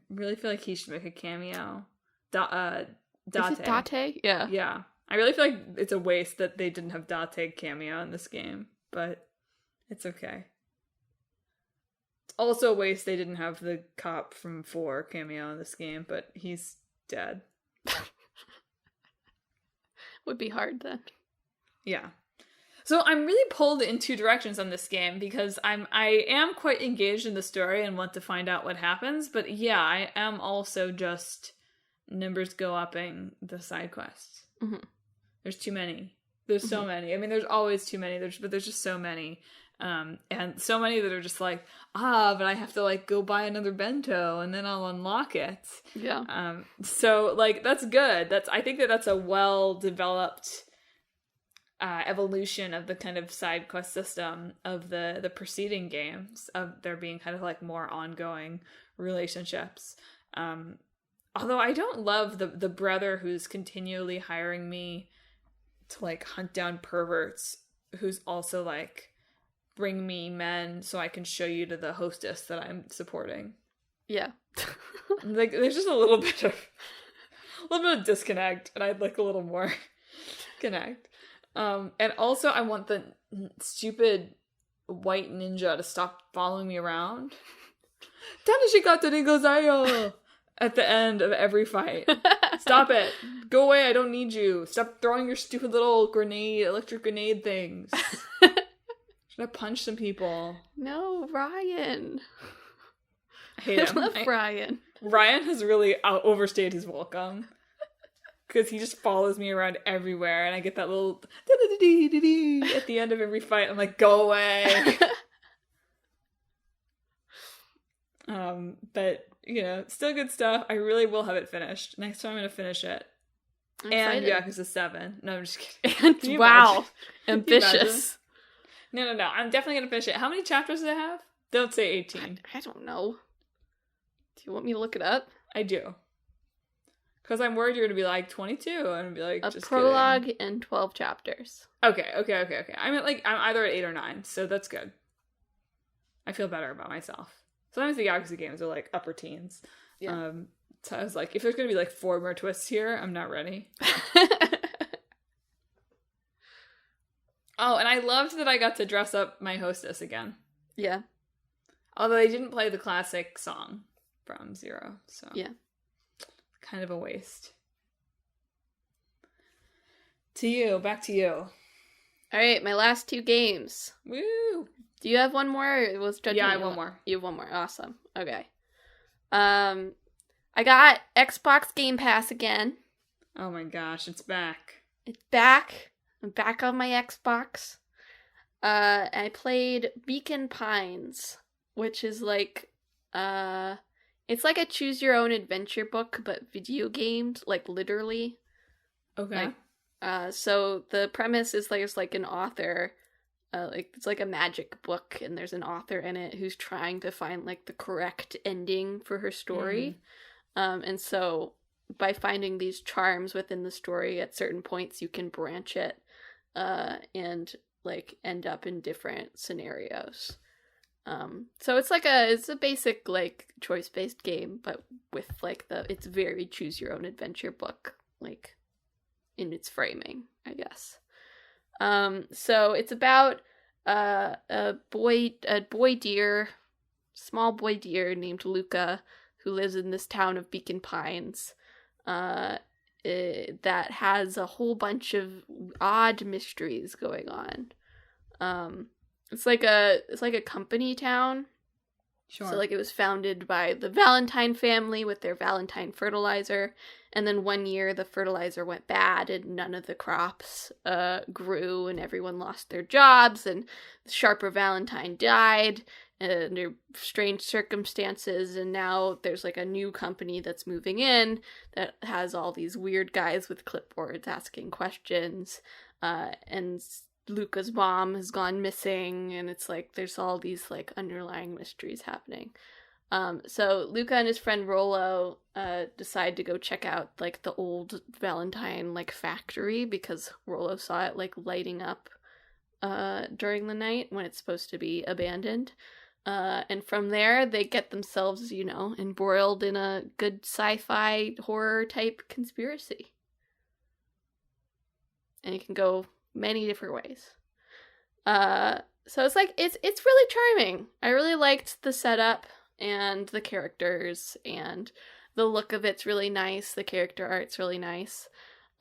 really feel like he should make a cameo. Date. Is it Date? Yeah. Yeah. I really feel like it's a waste that they didn't have Date cameo in this game, but it's okay. It's also a waste they didn't have the cop from 4 cameo in this game, but he's dead. Would be hard then. Yeah. So I'm really pulled in 2 directions on this game because I am quite engaged in the story and want to find out what happens, but yeah, I am also just numbers go upping the side quests. Mm-hmm. There's too many. There's so many. I mean, there's always too many. But there's just so many. And so many that are just like, but I have to like go buy another bento and then I'll unlock it. Yeah. So like, that's good. I think that's a well-developed evolution of the kind of side quest system of the preceding games, of there being kind of like more ongoing relationships. Although I don't love the brother who's continually hiring me to like hunt down perverts, who's also like, bring me men so I can show you to the hostess that I'm supporting. Yeah. Like, there's just a little bit of disconnect, and I'd like a little more connect. And also I want the stupid white ninja to stop following me around. Tanishikata ni gozayo! At the end of every fight. Stop it. Go away, I don't need you. Stop throwing your stupid little electric grenade things. Should I punch some people? No, Ryan. I hate him. I love Ryan. Ryan has really overstayed his welcome. Because he just follows me around everywhere, and I get that little at the end of every fight. I'm like, go away. But, you know, still good stuff. I really will have it finished. Next time I'm going to finish it. I'm and excited. Yakuza 7. No, I'm just kidding. And wow. Ambitious. No. I'm definitely going to finish it. How many chapters does it have? Don't say 18. I don't know. Do you want me to look it up? I do. Because I'm worried you're going to be like 22. And I'm going to be like, A just prologue kidding. and 12 chapters. Okay. I'm either at 8 or 9, so that's good. I feel better about myself. Sometimes the Yakuza games are like upper teens. Yeah. So I was like, if there's going to be like 4 more twists here, I'm not ready. Oh, and I loved that I got to dress up my hostess again. Yeah. Although they didn't play the classic song from Zero, so yeah, kind of a waste. Back to you. All right, my last 2 games. Woo! Do you have one more? Or was judging I have one more. You have one more. Awesome. Okay. I got Xbox Game Pass again. Oh my gosh, it's back. It's back. I'm back on my Xbox. I played Beacon Pines, which is like, it's like a choose your own adventure book, but video gamed, like literally. Okay. So the premise is there's like an author, like it's like a magic book, and there's an author in it who's trying to find like the correct ending for her story. And so by finding these charms within the story at certain points, you can branch it, and like end up in different scenarios. So it's like it's a basic like choice-based game, but with like it's very choose your own adventure book, like in its framing, I guess. So it's about a small boy deer named Luca, who lives in this town of Beacon Pines, that has a whole bunch of odd mysteries going on. It's like a company town. Sure. So like it was founded by the Valentine family with their Valentine fertilizer, and then one year the fertilizer went bad and none of the crops grew, and everyone lost their jobs, and Sharper Valentine died under strange circumstances, and now there's like a new company that's moving in that has all these weird guys with clipboards asking questions, and Luca's mom has gone missing, and it's like there's all these like underlying mysteries happening. So Luca and his friend Rollo decide to go check out like the old Valentine like factory, because Rollo saw it like lighting up during the night when it's supposed to be abandoned. And from there they get themselves, embroiled in a good sci-fi horror type conspiracy. And it can go many different ways. So it's like it's really charming. I really liked the setup and the characters, and the look of it's really nice. The character art's really nice.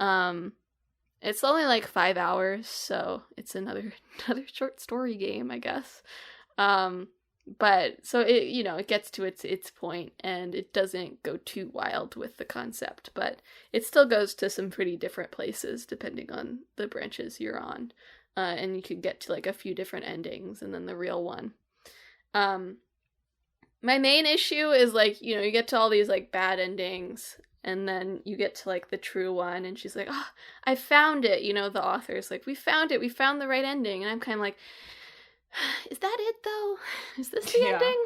It's only like 5 hours, so it's another short story game, I guess. But so it gets to its point, and it doesn't go too wild with the concept, but it still goes to some pretty different places depending on the branches you're on. And you could get to like a few different endings and then the real one. My main issue is like, you get to all these like bad endings, And then you get to, like, the true one, and she's like, oh, I found it. You know, the author's like, we found it. We found the right ending. And I'm kind of like, is that it, though? Is this the ending?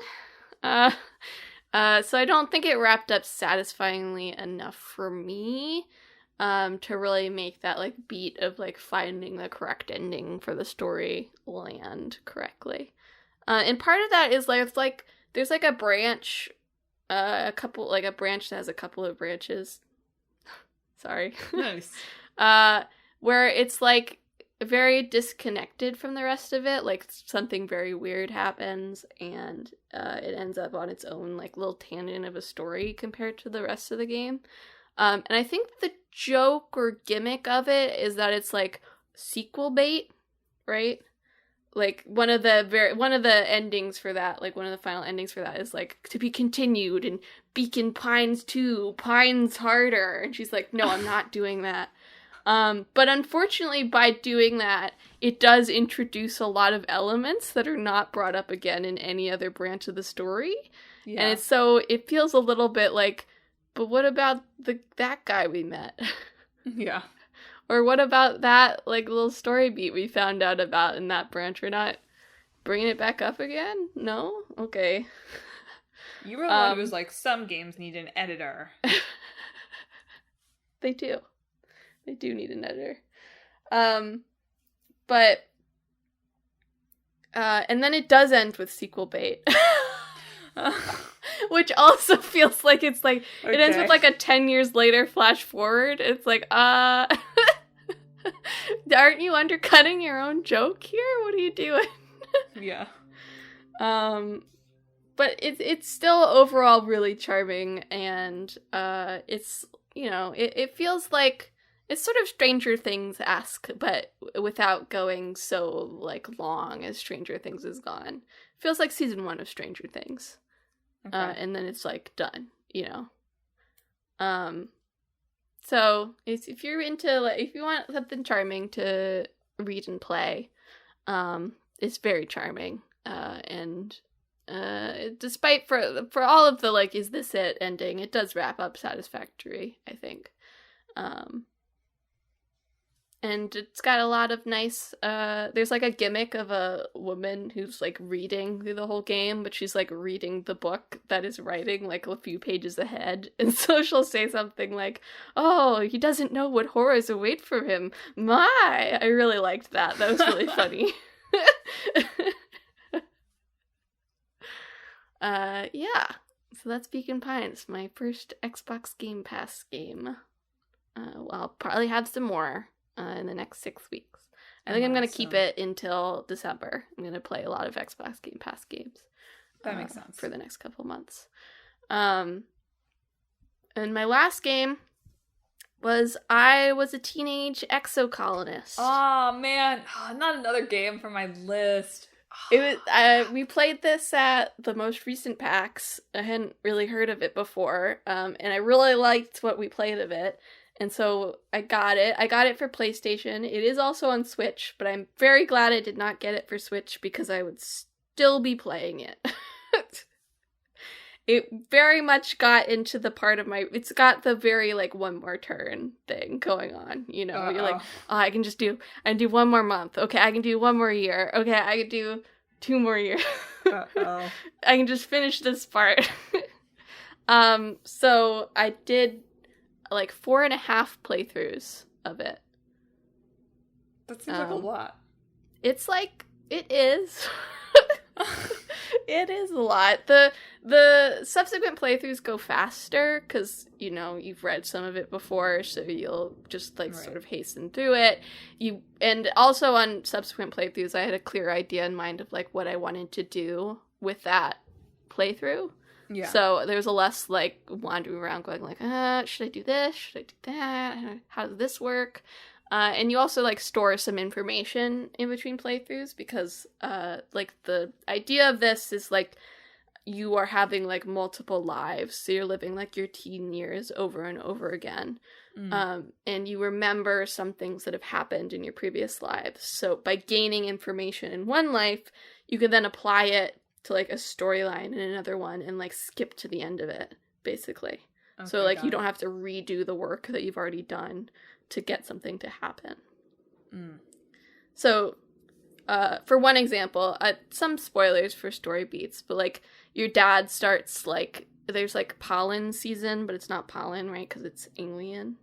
So I don't think it wrapped up satisfyingly enough for me to really make that, like, beat of, like, finding the correct ending for the story land correctly. And part of that is, like, there's, like, a branch... a branch that has a couple of branches. Sorry. Nice. Where it's, like, very disconnected from the rest of it. Like, something very weird happens, and it ends up on its own, like, little tangent of a story compared to the rest of the game. And I think the joke or gimmick of it is that it's, like, sequel bait, right? Like, one of the endings for that, like, one of the final endings for that is, like, to be continued, and Beacon Pines 2, Pines harder. And she's like, no, I'm not doing that. But unfortunately, by doing that, it does introduce a lot of elements that are not brought up again in any other branch of the story. Yeah. And it feels a little bit like, but what about that guy we met? Yeah. Or what about that, like, little story beat we found out about in that branch? We're not bringing it back up again? No? Okay. You were one who was like, some games need an editor. They do. They do need an editor. But and then it does end with sequel bait. Which also feels like it's like, okay. It ends with, like, a 10 years later flash forward. It's like, aren't you undercutting your own joke here? What are you doing? Yeah. But it's still overall really charming, and it's, you know, it feels like it's sort of Stranger Things-esque, but without going so, like, long as Stranger Things is gone. Feels like season 1 of Stranger Things. Okay. And then it's, like, done, you know? So, if you're into, like, if you want something charming to read and play, it's very charming. And despite for all of the, like, is this it ending, it does wrap up satisfactory, I think. And it's got a lot of nice, there's, like, a gimmick of a woman who's, like, reading through the whole game, but she's, like, reading the book that is writing, like, a few pages ahead. And so she'll say something like, oh, he doesn't know what horrors await for him. My! I really liked that. That was really funny. Yeah. So that's Beacon Pines, my first Xbox Game Pass game. I'll probably have some more. In the next 6 weeks. I think I'm going to keep it until December. I'm going to play a lot of Xbox Game Pass games. That makes sense. For the next couple months. And my last game was I Was a Teenage Exocolonist. Oh, man. Oh, not another game from my list. It was we played this at the most recent PAX. I hadn't really heard of it before. And I really liked what we played of it. And so I got it. I got it for PlayStation. It is also on Switch, but I'm very glad I did not get it for Switch because I would still be playing it. It very much got into the part of it's got the very, like, one more turn thing going on, you know? Uh-oh. You're like, oh, I can do 1 more month. Okay, I can do 1 more year. Okay, I can do 2 more years. Uh-oh. I can just finish this part. So I did, like, 4.5 playthroughs of it. That seems like a lot. It's like, it is. It is a lot. The subsequent playthroughs go faster because, you know, you've read some of it before, so you'll just, like, sort of hasten through it. And also on subsequent playthroughs, I had a clear idea in mind of, like, what I wanted to do with that playthrough. Yeah. So there was a less, like, wandering around going, like, should I do this? Should I do that? How does this work? And you also, like, store some information in between playthroughs because, like, the idea of this is, like, you are having, like, multiple lives. So you're living, like, your teen years over and over again. Mm. And you remember some things that have happened in your previous lives. So by gaining information in one life, you can then apply it to, like, a storyline in another one and, like, skip to the end of it, basically. So, like, you don't have to redo the work that you've already done to get something to happen. So, for one example, some spoilers for story beats, but, like, your dad starts, like, there's, like, pollen season, but it's not pollen, right? Because it's alien.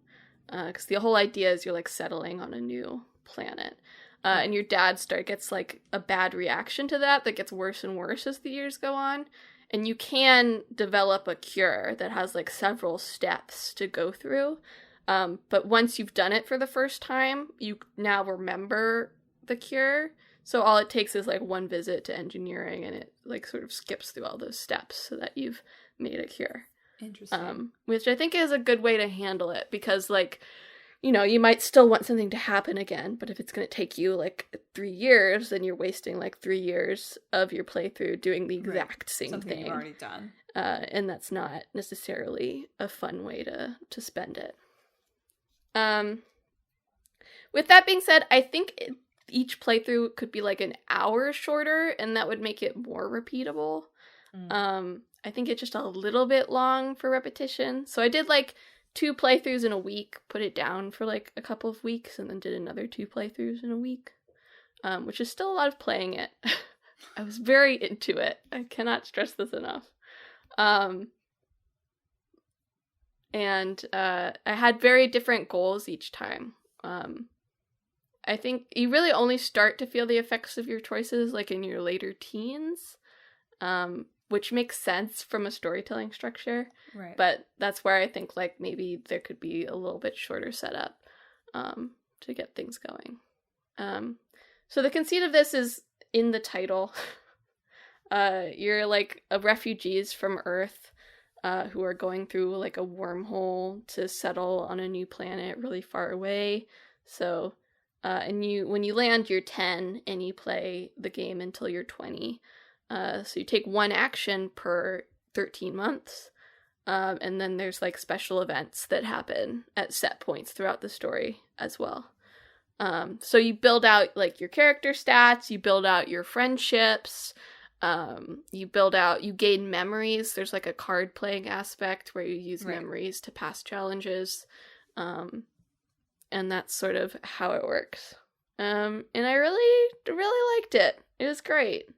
Because the whole idea is you're, like, settling on a new planet. And your dad gets, like, a bad reaction to that gets worse and worse as the years go on. And you can develop a cure that has, like, several steps to go through. But once you've done it for the first time, you now remember the cure. So all it takes is, like, one visit to engineering, and it, like, sort of skips through all those steps so that you've made a cure. Interesting. Which I think is a good way to handle it, because, like, you know, you might still want something to happen again, but if it's going to take you, like, 3 years, then you're wasting, like, 3 years of your playthrough doing the exact same something thing. You've already done. And that's not necessarily a fun way to spend it. With that being said, I think each playthrough could be, like, an hour shorter, and that would make it more repeatable. I think it's just a little bit long for repetition. So I did, like, 2 playthroughs in a week, put it down for, like, a couple of weeks, and then did another 2 playthroughs in a week, which is still a lot of playing it. I was very into it. I cannot stress this enough. And I had very different goals each time. I think you really only start to feel the effects of your choices, like, in your later teens, which makes sense from a storytelling structure. Right. But that's where I think, like, maybe there could be a little bit shorter setup to get things going. So the conceit of this is in the title. You're, like, refugees from Earth who are going through, like, a wormhole to settle on a new planet really far away. So, when you land, you're 10, and you play the game until you're 20. So you take one action per 13 months, and then there's, like, special events that happen at set points throughout the story as well. So you build out, like, your character stats, you build out your friendships, you gain memories. There's, like, a card playing aspect where you use memories to pass challenges, and that's sort of how it works. And I really, really liked it. It was great.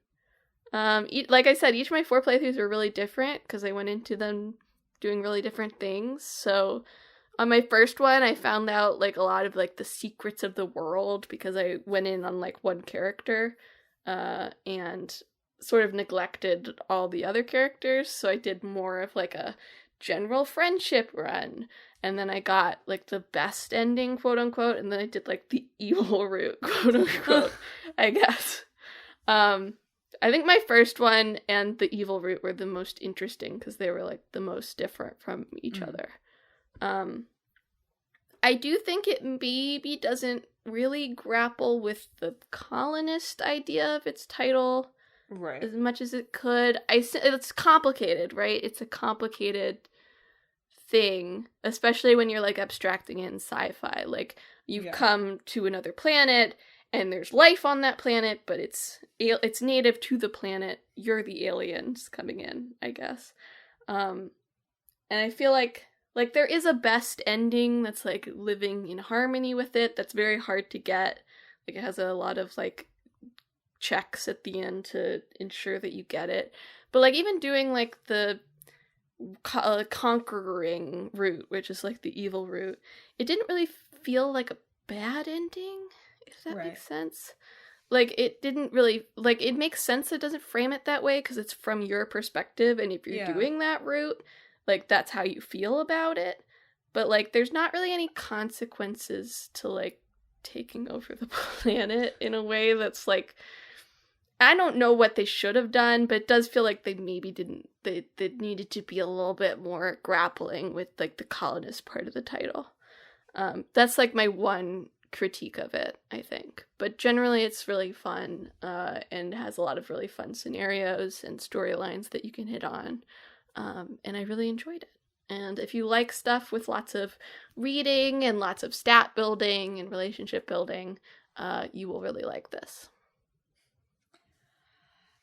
Like I said, each of my 4 playthroughs were really different because I went into them doing really different things. So on my first one, I found out, like, a lot of, like, the secrets of the world because I went in on, like, one character and sort of neglected all the other characters. So I did more of, like, a general friendship run. And then I got, like, the best ending, quote unquote, and then I did, like, the evil route, quote unquote, I guess. I think my first one and the evil route were the most interesting because they were, like, the most different from each other. I do think it maybe doesn't really grapple with the colonist idea of its title as much as it could. It's complicated, right? It's a complicated thing, especially when you're, like, abstracting it in sci-fi. Like, you've come to another planet, and there's life on that planet, but it's native to the planet. You're the aliens coming in, I guess. And I feel like there is a best ending that's, like, living in harmony with it. That's very hard to get. Like, it has a lot of, like, checks at the end to ensure that you get it. But, like, even doing, like, the conquering route, which is, like, the evil route, it didn't really feel like a bad ending, if that makes sense. Like, it didn't really, like, it makes sense it doesn't frame it that way because it's from your perspective, and if you're doing that route, like, that's how you feel about it. But, like, there's not really any consequences to, like, taking over the planet in a way that's, like, I don't know what they should have done, but it does feel like they maybe didn't, they needed to be a little bit more grappling with, like, the colonist part of the title. That's, like, my one critique of it, I think. But generally it's really fun, and has a lot of really fun scenarios and storylines that you can hit on. And I really enjoyed it. And if you like stuff with lots of reading and lots of stat building and relationship building, you will really like this.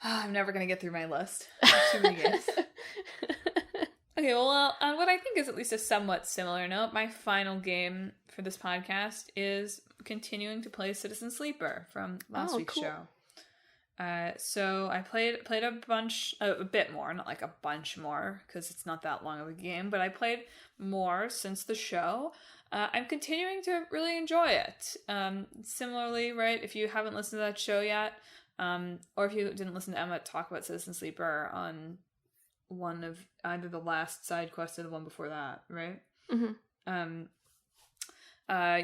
I'm never going to get through my list. Too many games. Okay, well, on what I think is at least a somewhat similar note, my final game for this podcast is continuing to play Citizen Sleeper from last week's show. So I played a bit more, not like a bunch more, because it's not that long of a game, but I played more since the show. I'm continuing to really enjoy it. Similarly, right, if you haven't listened to that show yet, or if you didn't listen to Emma talk about Citizen Sleeper on one of either the last side quest or the one before that, right? Mm-hmm.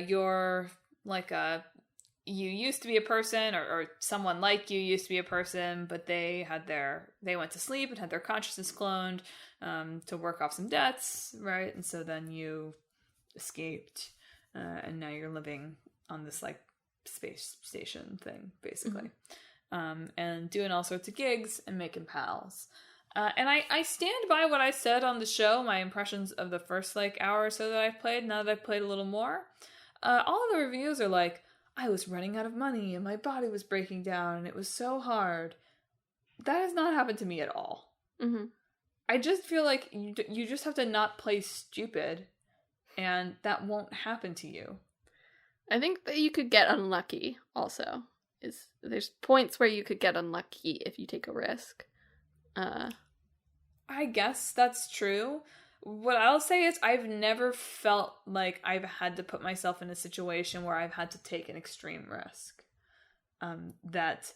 You're like you used to be a person, or someone like you used to be a person, but they went to sleep and had their consciousness cloned to work off some debts, right? And so then you escaped, and now you're living on this like space station thing, basically, and doing all sorts of gigs and making pals. And I stand by what I said on the show, my impressions of the first like hour or so that I've played. Now that I've played a little more, all of the reviews are like, I was running out of money and my body was breaking down and it was so hard. That has not happened to me at all. Mm-hmm. I just feel like you just have to not play stupid, and that won't happen to you. I think that you could get unlucky also. There's points where you could get unlucky if you take a risk. I guess that's true. What I'll say is I've never felt like I've had to put myself in a situation where I've had to take an extreme risk. That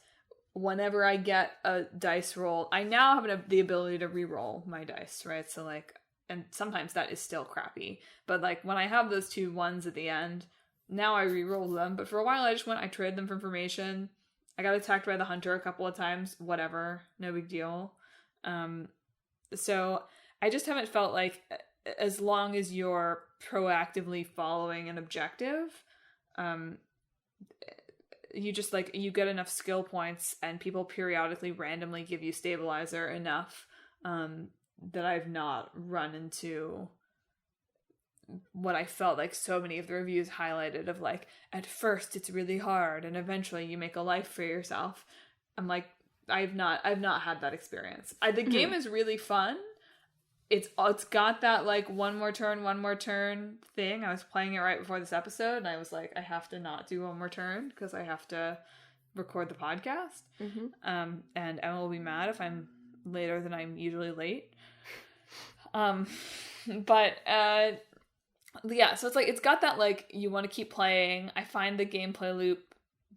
whenever I get a dice roll, I now have the ability to re-roll my dice, right? So like, and sometimes that is still crappy, but like when I have those 2 ones at the end, now I re-roll them. But for a while I traded them for information. I got attacked by the hunter a couple of times, whatever, no big deal. So I just haven't felt like, as long as you're proactively following an objective, you just like, you get enough skill points and people periodically randomly give you stabilizer enough, that I've not run into what I felt like so many of the reviews highlighted of like, at first it's really hard and eventually you make a life for yourself. I'm like, I've not had that experience. The game is really fun. It's got that like one more turn thing. I was playing it right before this episode and I was like, I have to not do one more turn because I have to record the podcast. And Emma will be mad if I'm later than I'm usually late. But yeah, so it's like, it's got that like, you want to keep playing. I find the gameplay loop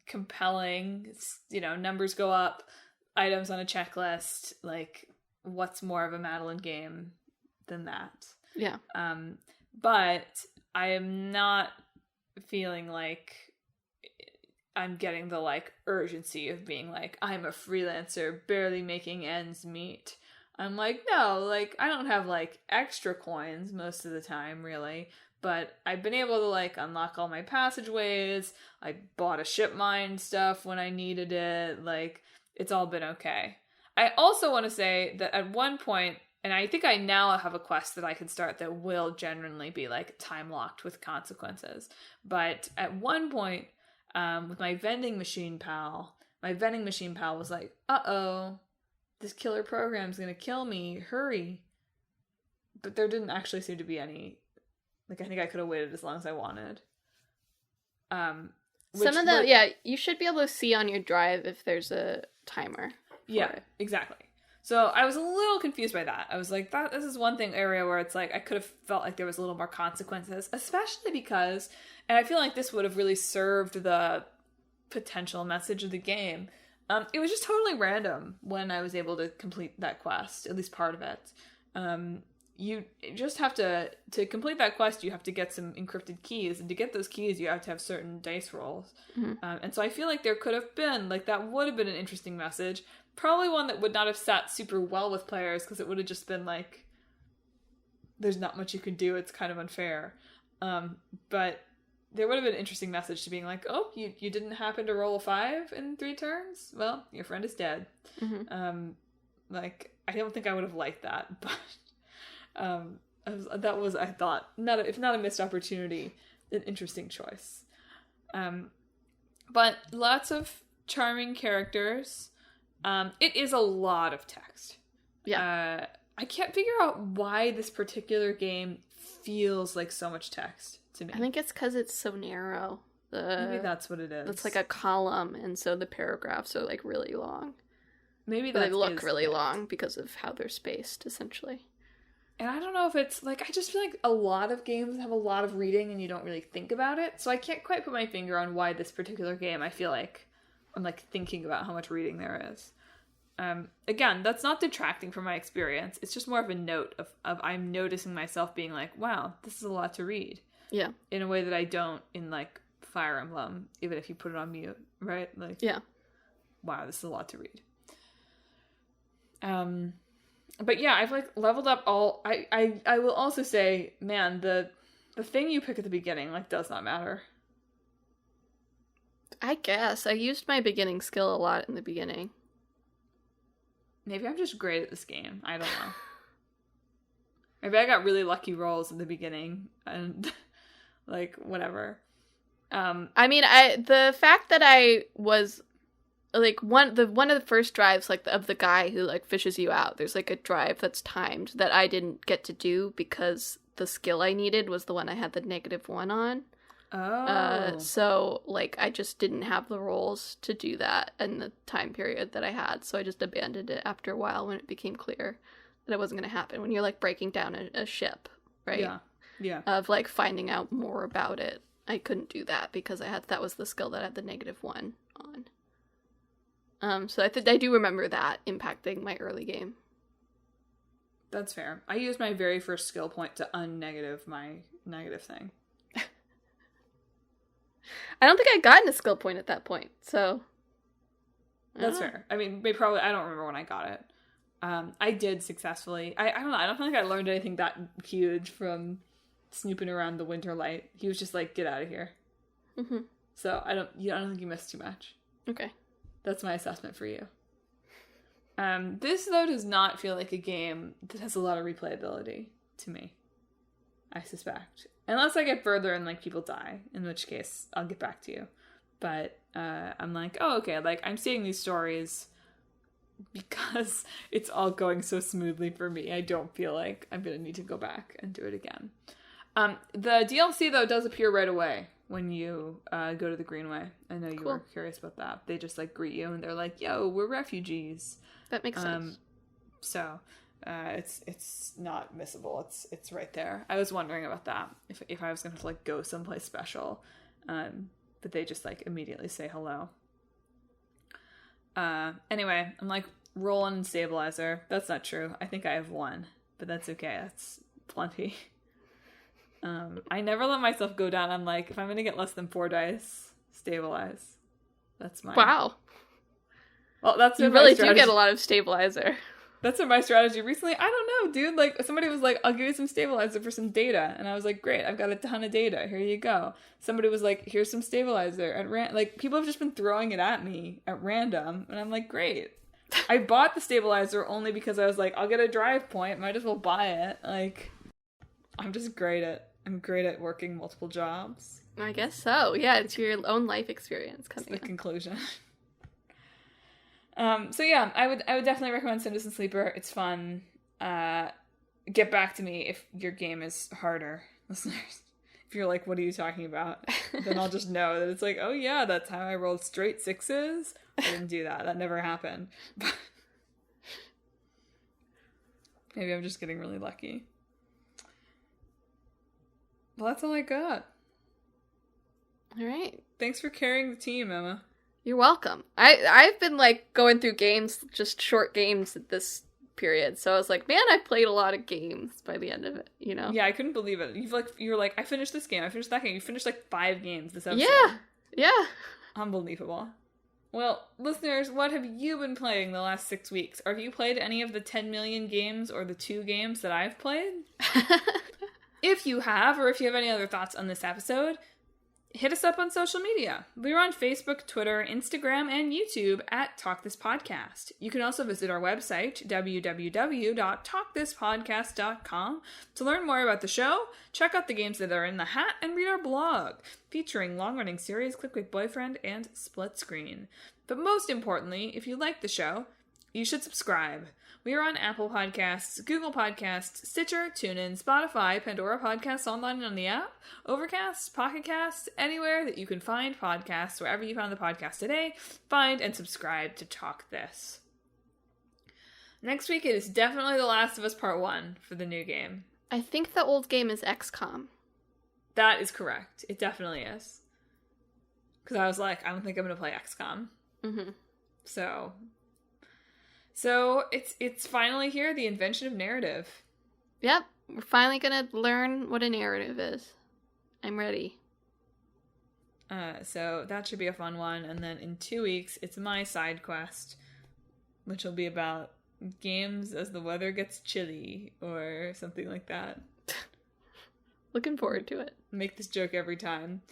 compelling. It's, numbers go up, items on a checklist, like what's more of a Madelyn game than that? Yeah. But I am not feeling like I'm getting the like urgency of being like, I'm a freelancer barely making ends meet. I'm like, no, like I don't have like extra coins most of the time really, but I've been able to like unlock all my passageways. I bought a ship mine stuff when I needed it. Like, it's all been okay. I also want to say that at one point, and I think I now have a quest that I can start that will genuinely be like time locked with consequences. But at one point, with my vending machine pal was like, uh-oh, this killer program's gonna kill me, hurry. But there didn't actually seem to be any, like, I think I could have waited as long as I wanted. Some of them, yeah, you should be able to see on your drive if there's a timer. Yeah, exactly. So I was a little confused by that. I was like, this is one area where it's like, I could have felt like there was a little more consequences, especially because, and I feel like this would have really served the potential message of the game. It was just totally random when I was able to complete that quest, at least part of it. You just have to complete that quest, you have to get some encrypted keys, and to get those keys, you have to have certain dice rolls. And so I feel like there could have been, like, that would have been an interesting message. Probably one that would not have sat super well with players, because it would have just been like, there's not much you can do, it's kind of unfair. But there would have been an interesting message to being like, oh, you didn't happen to roll a 5 in 3 turns? Well, your friend is dead. Like, I don't think I would have liked that, but that was, I thought, if not a missed opportunity, an interesting choice. But lots of charming characters. It is a lot of text. Yeah. I can't figure out why this particular game feels like so much text to me. I think it's because it's so narrow. Maybe that's what it is. It's like a column, and so the paragraphs are like really long. Maybe they look really long because of how they're spaced, essentially. And I don't know if it's like, I just feel like a lot of games have a lot of reading and you don't really think about it. So I can't quite put my finger on why this particular game, I feel like I'm like thinking about how much reading there is. Again, that's not detracting from my experience. It's just more of a note of I'm noticing myself being like, wow, this is a lot to read. Yeah. In a way that I don't in like Fire Emblem, even if you put it on mute, right? Like, yeah. Wow, this is a lot to read. But yeah, I've like leveled up all. I will also say, man, the thing you pick at the beginning like does not matter. I guess I used my beginning skill a lot in the beginning. Maybe I'm just great at this game. I don't know. Maybe I got really lucky rolls in the beginning and like whatever. I mean, the fact that I was like one of the first drives like of the guy who like fishes you out. There's like a drive that's timed that I didn't get to do because the skill I needed was the one I had the -1 on. Oh. So like I just didn't have the rolls to do that in the time period that I had. So I just abandoned it after a while when it became clear that it wasn't going to happen. When you're like breaking down a ship, right? Yeah. Yeah. Of like finding out more about it. I couldn't do that because that was the skill that I had the -1 on. So I do remember that impacting my early game. That's fair. I used my very first skill point to unnegative my negative thing. I don't think I got a skill point at that point, so... That's fair. I mean, I don't remember when I got it. I did successfully. I don't know, I don't think I learned anything that huge from snooping around the winter light. He was just like, get out of here. Mm-hmm. So I don't think you missed too much. Okay. That's my assessment for you. This, though, does not feel like a game that has a lot of replayability to me. I suspect. Unless I get further and, like, people die. In which case, I'll get back to you. But I'm like, oh, okay. Like, I'm seeing these stories because it's all going so smoothly for me. I don't feel like I'm going to need to go back and do it again. The DLC, though, does appear right away when you go to the Greenway. I know you were curious about that. They just, like, greet you, and they're like, yo, we're refugees. That makes sense. So, it's not missable. It's right there. I was wondering about that, if I was going to, like, go someplace special. But they just, like, immediately say hello. Anyway, I'm, like, rolling in stabilizer. That's not true. I think I have 1, but that's okay. That's plenty. I never let myself go down. I'm like, if I'm gonna get less than 4 dice, stabilize. That's mine. Wow. Well, that's you really do get a lot of stabilizer. That's been my strategy recently. I don't know, dude. Like, somebody was like, I'll give you some stabilizer for some data. And I was like, great, I've got a ton of data. Here you go. Somebody was like, here's some stabilizer. Like, people have just been throwing it at me at random. And I'm like, great. I bought the stabilizer only because I was like, I'll get a drive point. Might as well buy it. Like, I'm great at working multiple jobs. I guess so. Yeah, it's your own life experience coming That's the conclusion. So yeah, I would definitely recommend Citizen Sleeper. It's fun. Get back to me if your game is harder, listeners. If you're like, what are you talking about? Then I'll just know that it's like, oh yeah, that's how I rolled straight 6s. I didn't do that. That never happened. Maybe I'm just getting really lucky. Well, that's all I got. All right. Thanks for carrying the team, Emma. You're welcome. I've been like going through games, just short games at this period. So I was like, man, I played a lot of games by the end of it, you know? Yeah, I couldn't believe it. You were like, I finished this game, I finished that game. You finished like 5 games this episode. Yeah. Unbelievable. Well, listeners, what have you been playing the last 6 weeks? Or have you played any of the 10 million games or the 2 games that I've played? If you have, or if you have any other thoughts on this episode, hit us up on social media. We're on Facebook, Twitter, Instagram, and YouTube at Talk This Podcast. You can also visit our website, www.talkthispodcast.com, to learn more about the show, check out the games that are in the hat, and read our blog, featuring long-running series Click Click Boyfriend and Split Screen. But most importantly, if you like the show, you should subscribe. We are on Apple Podcasts, Google Podcasts, Stitcher, TuneIn, Spotify, Pandora Podcasts online on the app, Overcast, Pocket Casts, anywhere that you can find podcasts, wherever you found the podcast today, find and subscribe to Talk This. Next week, it is definitely The Last of Us Part 1 for the new game. I think the old game is XCOM. That is correct. It definitely is. Because I was like, I don't think I'm going to play XCOM. Mm-hmm. So it's finally here, the invention of narrative. Yep, we're finally going to learn what a narrative is. I'm ready. So that should be a fun one. And then in 2 weeks, it's my side quest, which will be about games as the weather gets chilly or something like that. Looking forward to it. Make this joke every time.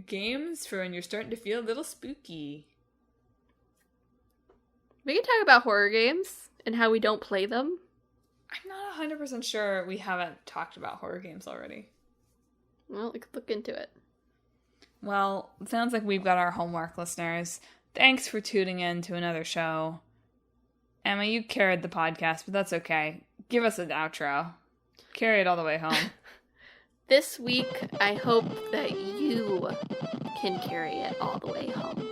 Games for when you're starting to feel a little spooky. We can talk about horror games and how we don't play them. I'm not 100% sure we haven't talked about horror games already. Well, we could look into it. Well, it sounds like we've got our homework, listeners. Thanks for tuning in to another show. Emma, you carried the podcast, but that's okay. Give us an outro. Carry it all the way home. This week, I hope that you can carry it all the way home.